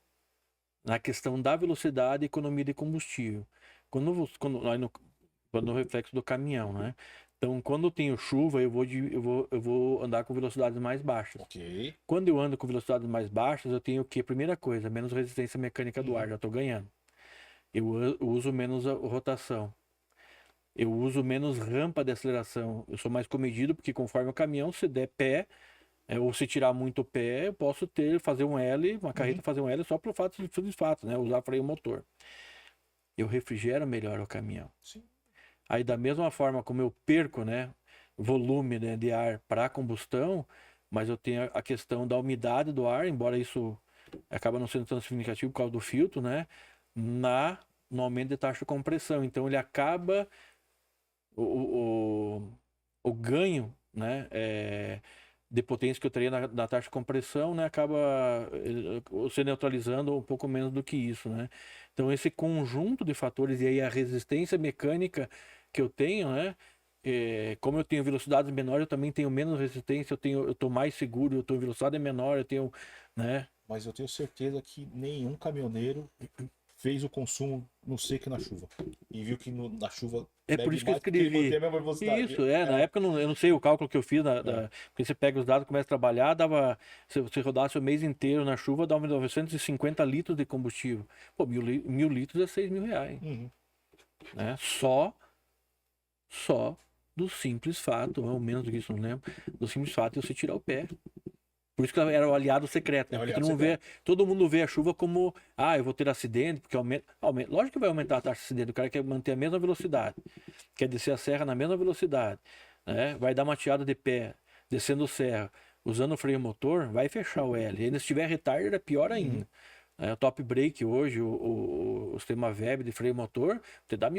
Na questão da velocidade e economia de combustível. No reflexo do caminhão, né? Então, quando eu tenho chuva, eu vou andar com velocidades mais baixas. Ok. Quando eu ando com velocidades mais baixas, eu tenho o quê? Primeira coisa, menos resistência mecânica do ar, já estou ganhando. Eu uso menos a rotação. Eu uso menos rampa de aceleração. Eu sou mais comedido, porque conforme o caminhão, se der pé, ou se tirar muito o pé, eu posso fazer um L, uma carreta fazer um L só pelo fato de fato, né? Usar freio motor. Eu refrigero melhor o caminhão. Sim. Aí da mesma forma como eu perco, né? volume, né, de ar para combustão, mas eu tenho a questão da umidade do ar, embora isso acaba não sendo tão significativo por causa do filtro, né, no aumento de taxa de compressão. Então ele acaba o, o, o ganho, né, de potência que eu teria na taxa de compressão, né, acaba se neutralizando um pouco menos do que isso, né. Então esse conjunto de fatores e aí a resistência mecânica que eu tenho, né, como eu tenho velocidades menores, eu também tenho menos resistência, eu tô mais seguro, eu tô em velocidade menor, eu tenho, né. Mas eu tenho certeza que nenhum caminhoneiro fez o consumo no seco e na chuva. E viu que na chuva É por bebe isso que eu mais porque ele mantém escrevi. a mesma velocidade. Isso, na época eu não sei o cálculo que eu fiz, É. porque você pega os dados, começa a trabalhar, se você rodasse o mês inteiro na chuva, dava 950 litros de combustível. Pô, 1.000 litros é 6.000 reais, Uhum. né? Só do simples fato, ou menos do que isso, não lembro, do simples fato de você tirar o pé. Por isso que era o aliado secreto, É né? o Porque aliado secreto. todo mundo vê a chuva como, eu vou ter acidente, porque aumenta. Lógico que vai aumentar a taxa de acidente, o cara quer manter a mesma velocidade, quer descer a serra na mesma velocidade, né? Vai dar uma tiada de pé, descendo o serra, usando o freio motor, vai fechar o L. E ainda se tiver retarder, é pior ainda. Uhum. O top brake hoje, o sistema VEB de freio motor, te dá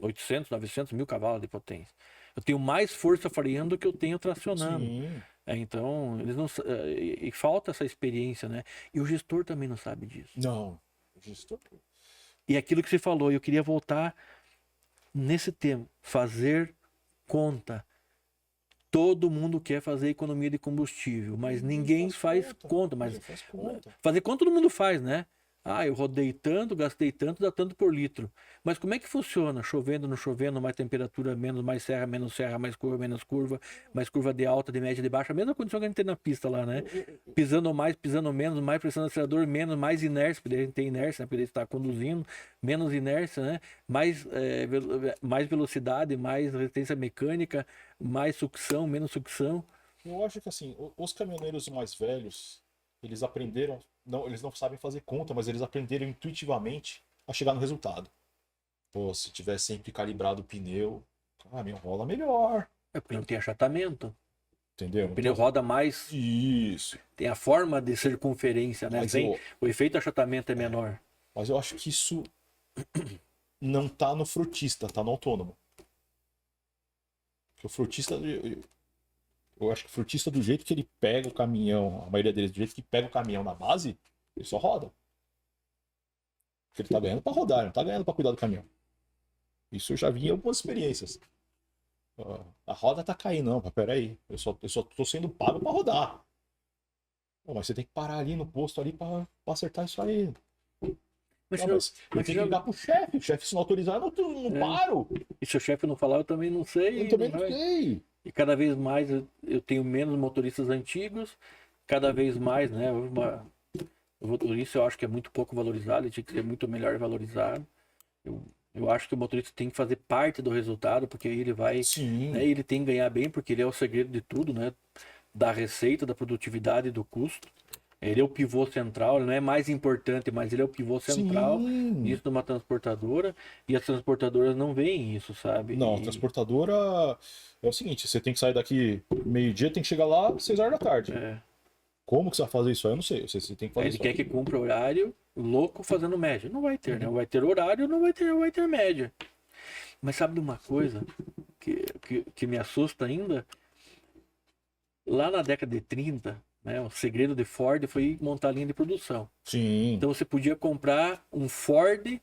800, 900, 1.000 cavalos de potência. Eu tenho mais força freando do que eu tenho tracionando. Sim. Então, eles não, e falta essa experiência, né? E o gestor também não sabe disso. Não. Justo. E aquilo que você falou, eu queria voltar nesse tema, fazer conta. Todo mundo quer fazer economia de combustível, mas ninguém faz conta. Mas Ninguém faz conta. fazer conta todo mundo faz, né? Eu rodei tanto, gastei tanto, dá tanto por litro. Mas como é que funciona? Chovendo, não chovendo, mais temperatura, menos serra, mais curva, menos curva, mais curva de alta, de média, de baixa. A mesma condição que a gente tem na pista lá, né? Pisando mais, pisando menos, mais pressão no acelerador, menos, mais inércia, porque a gente tem inércia, né? Porque ele está conduzindo, menos inércia, né? Mais velocidade, mais resistência mecânica, mais sucção, menos sucção. Eu acho que assim, os caminhoneiros mais velhos, eles aprenderam, não, eles não sabem fazer conta, mas eles aprenderam intuitivamente a chegar no resultado. Pô, se tiver sempre calibrado o pneu, o caminhão rola melhor, É porque não tem achatamento. entendeu? O pneu roda mais, Isso. tem a forma de circunferência, né? Mas O efeito de achatamento é menor. mas eu acho que isso não tá no frutista, tá no autônomo. Porque o frutista, eu acho que o frutista, do jeito que ele pega o caminhão, a maioria deles, do jeito que pega o caminhão na base, ele só roda. Porque ele tá ganhando pra rodar, ele não tá ganhando pra cuidar do caminhão. Isso eu já vi em algumas experiências. A roda tá caindo, não, mas peraí. Eu só tô sendo pago pra rodar. Pô, mas você tem que parar ali no posto ali pra acertar isso aí. Mas, Não, mas eu mas tenho que ligar pro chefe. O chefe, se não autorizar, eu não paro. e se o chefe não falar, eu também não sei. Eu também Não não vai. sei. E cada vez mais eu tenho menos motoristas antigos, cada vez mais, né? O motorista eu acho que é muito pouco valorizado, ele tinha que ser muito melhor valorizado. Eu acho que o motorista tem que fazer parte do resultado, porque aí ele vai, né, Sim, ele tem que ganhar bem, porque ele é o segredo de tudo, né? Da receita, da produtividade e do custo. Ele é o pivô central, ele não é mais importante, mas ele é o pivô central sim. nisso numa transportadora, e as transportadoras não veem isso, sabe? Não, a transportadora é o seguinte: você tem que sair daqui meio-dia, tem que chegar lá 6 horas da tarde. É, Como que você vai fazer isso aí? Eu não sei. Você tem que fazer ele isso quer aí. que cumpra horário louco fazendo média. Não vai ter, né? Vai ter horário, não vai ter média. Mas sabe de uma coisa que me assusta ainda? Lá na década de 30, né, o segredo de Ford foi montar a linha de produção. Sim. Então você podia comprar um Ford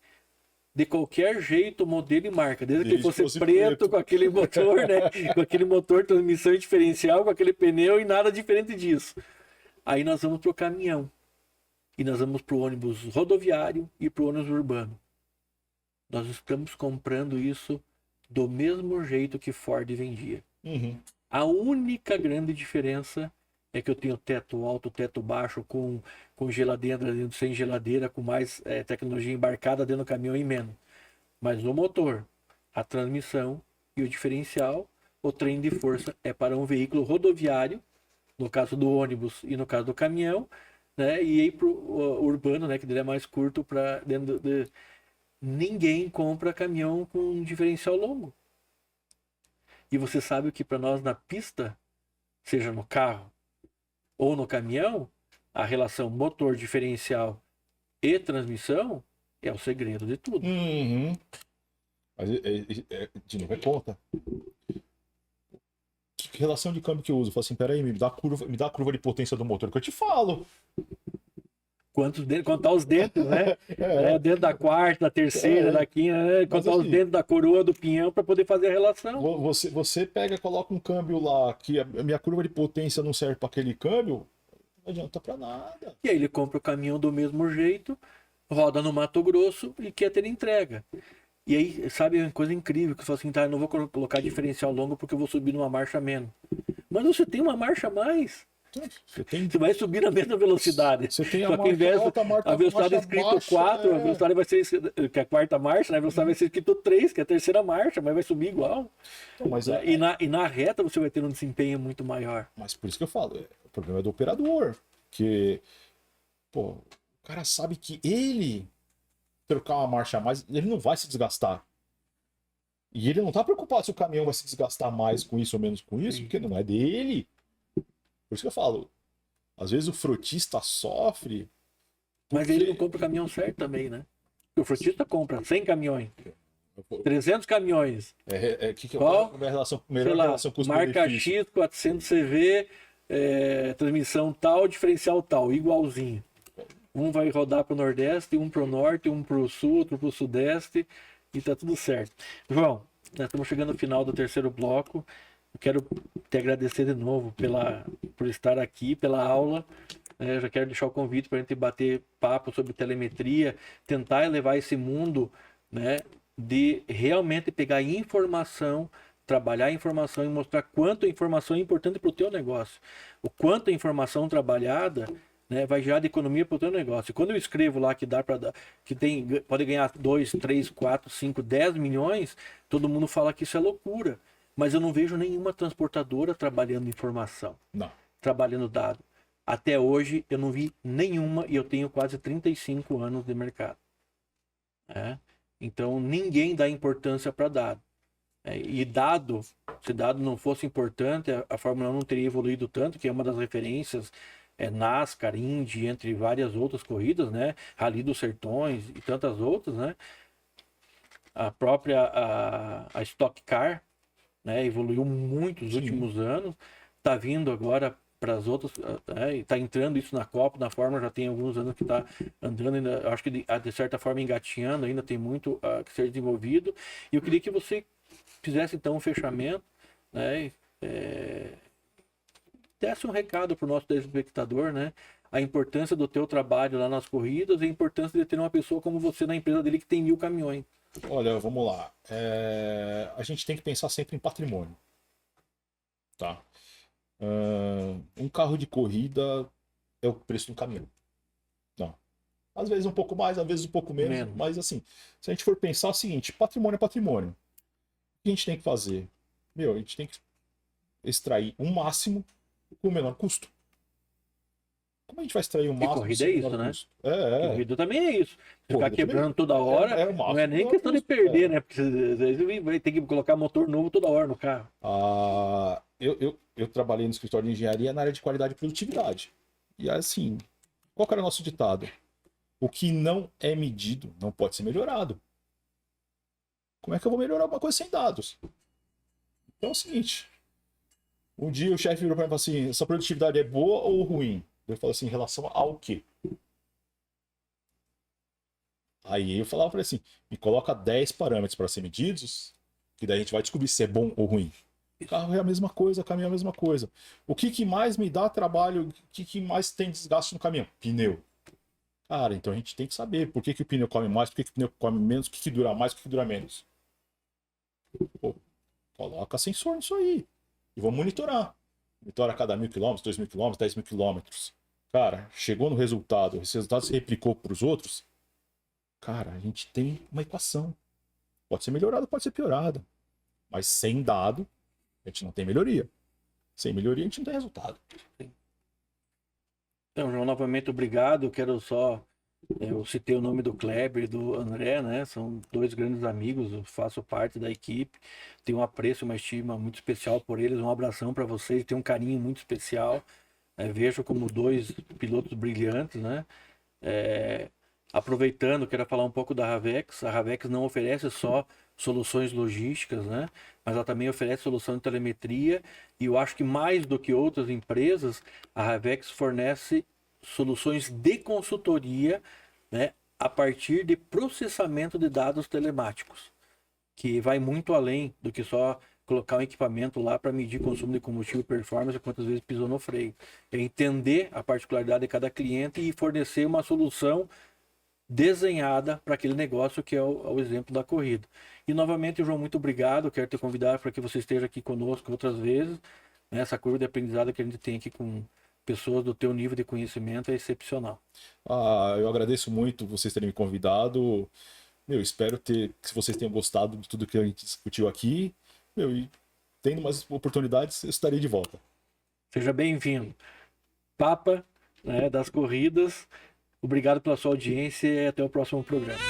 de qualquer jeito, modelo e marca, desde que ele Desde que fosse fosse preto, preto. com aquele motor, né, com aquele motor transmissão diferencial, com aquele pneu e nada diferente disso. Aí nós vamos pro caminhão. E nós vamos pro ônibus rodoviário e pro ônibus urbano. Nós estamos comprando isso do mesmo jeito que Ford vendia. Uhum. A única grande diferença é que eu tenho teto alto, teto baixo, com geladeira dentro, sem geladeira, com mais tecnologia embarcada dentro do caminhão e menos. Mas o motor, a transmissão e o diferencial, o trem de força é para um veículo rodoviário, no caso do ônibus e no caso do caminhão, né? E aí para o urbano, né? Que dele é mais curto para dentro ninguém compra caminhão com diferencial longo. E você sabe que para nós na pista, seja no carro ou no caminhão, a relação motor diferencial e transmissão é o segredo de tudo. Uhum. Mas, de novo, é conta. Que relação de câmbio que eu uso? Eu falo assim, peraí, me dá a curva de potência do motor que eu te falo. Contar os dentes, né? É. O dentro da quarta, da terceira, da quinta, né? Contar os assim, dentes da coroa do pinhão para poder fazer a relação. Você pega, coloca um câmbio lá, que a minha curva de potência não serve para aquele câmbio, não adianta para nada. E aí ele compra o caminhão do mesmo jeito, roda no Mato Grosso e quer ter entrega. E aí, sabe, uma coisa incrível, que você fala assim, tá, eu não vou colocar diferencial longo porque eu vou subir numa marcha menos. Mas você tem uma marcha a mais. Você vai subir na mesma velocidade. Você tem a Só que ao invés alta, a velocidade escrito baixa, 4, a velocidade vai ser, que é a quarta marcha, né? A velocidade vai ser escrito 3, que é a terceira marcha, mas vai subir igual. Então, mas e na reta você vai ter um desempenho muito maior. Mas por isso que eu falo, o problema é do operador. Que, pô, o cara sabe que ele trocar uma marcha a mais, ele não vai se desgastar. E ele não tá preocupado se o caminhão vai se desgastar mais com isso ou menos com isso, porque não é dele. Por isso que eu falo, às vezes o frotista sofre. Mas ele não compra o caminhão certo também, né? O frotista compra 100 caminhões, 300 caminhões. Qual é a relação, melhor relação marca X, 400 CV, transmissão tal, diferencial tal, igualzinho. Um vai rodar para o Nordeste, um para o Norte, um para o Sul, outro para o Sudeste, e tá tudo certo. João, nós estamos chegando no final do terceiro bloco. Eu quero te agradecer de novo por estar aqui, pela aula. Eu já quero deixar o convite para a gente bater papo sobre telemetria, tentar elevar esse mundo, né, de realmente pegar informação, trabalhar a informação e mostrar quanto a informação é importante para o teu negócio. O quanto a informação trabalhada, né, vai gerar de economia para o teu negócio. E quando eu escrevo lá que dá para dar, pode ganhar 2, 3, 4, 5, 10 milhões, todo mundo fala que isso é loucura. Mas eu não vejo nenhuma transportadora trabalhando informação, trabalhando dado. Até hoje eu não vi nenhuma e eu tenho quase 35 anos de mercado. Então ninguém dá importância para dado. E dado, se dado não fosse importante, a Fórmula 1 não teria evoluído tanto, que é uma das referências, NASCAR, Indy, entre várias outras corridas, né? Rally dos Sertões e tantas outras, né? A própria a Stock Car, né, evoluiu muito nos últimos anos, está vindo agora para as outras, está entrando isso na Copa, na Fórmula, já tem alguns anos que está andando, ainda, acho que de certa forma engatinhando, ainda tem muito a ser desenvolvido, e eu queria que você fizesse então um fechamento, né, desse um recado para o nosso telespectador, né, a importância do teu trabalho lá nas corridas e a importância de ter uma pessoa como você na empresa dele que tem 1000 caminhões. Olha, vamos lá. A gente tem que pensar sempre em patrimônio. Tá? Um carro de corrida é o preço do caminhão. Não. Às vezes um pouco mais, às vezes um pouco menos. Mas assim, se a gente for pensar o seguinte, patrimônio é patrimônio. O que a gente tem que fazer? A gente tem que extrair o máximo com o menor custo. Como a gente vai extrair o máximo? E corrida é isso, né? Custo? Corrida também é isso. Ficar quebrando toda hora, não é nem questão de perder, né? Porque você vai ter que colocar motor novo toda hora no carro. Eu trabalhei no escritório de engenharia na área de qualidade e produtividade. E assim, qual que era o nosso ditado? O que não é medido não pode ser melhorado. Como é que eu vou melhorar uma coisa sem dados? Então é o seguinte. Um dia o chefe virou para mim e falou assim, essa produtividade é boa ou ruim? Eu falo assim, em relação ao quê? Aí eu falava para ele assim, me coloca 10 parâmetros para ser medidos, que daí a gente vai descobrir se é bom ou ruim. O carro é a mesma coisa, o caminhão é a mesma coisa. O que mais me dá trabalho, o que mais tem desgaste no caminhão? Pneu. Cara, então a gente tem que saber por que o pneu come mais, por que o pneu come menos, o que dura mais, o que dura menos. Pô, coloca sensor nisso aí. E vamos monitorar. Monitora a cada 1000 km, 2000 km, 10.000 km. Cara, chegou no resultado, esse resultado se replicou para os outros. Cara, a gente tem uma equação. Pode ser melhorada, pode ser piorada. Mas sem dado, a gente não tem melhoria. Sem melhoria, a gente não tem resultado. Então, João, novamente obrigado. Eu quero só Eu citei o nome do Kleber e do André, né? São dois grandes amigos, eu faço parte da equipe, tenho um apreço, uma estima muito especial por eles. Um abração para vocês, tenho um carinho muito especial. Vejo como dois pilotos brilhantes, né? É, aproveitando, quero falar um pouco da Ravex. A Ravex não oferece só soluções logísticas, né? Mas ela também oferece solução de telemetria. E eu acho que mais do que outras empresas, a Ravex fornece soluções de consultoria, né? A partir de processamento de dados telemáticos, que vai muito além do que só colocar um equipamento lá para medir consumo de combustível, performance, quantas vezes pisou no freio. É entender a particularidade de cada cliente e fornecer uma solução desenhada para aquele negócio que é o exemplo da corrida. E novamente, João, muito obrigado. Quero te convidar para que você esteja aqui conosco outras vezes. Essa curva de aprendizado que a gente tem aqui com pessoas do teu nível de conhecimento é excepcional. Eu agradeço muito vocês terem me convidado. Meu, espero que vocês tenham gostado de tudo que a gente discutiu aqui. Meu, e tendo mais oportunidades, eu estarei de volta. Seja bem-vindo. Papa, né, das corridas. Obrigado pela sua audiência e até o próximo programa.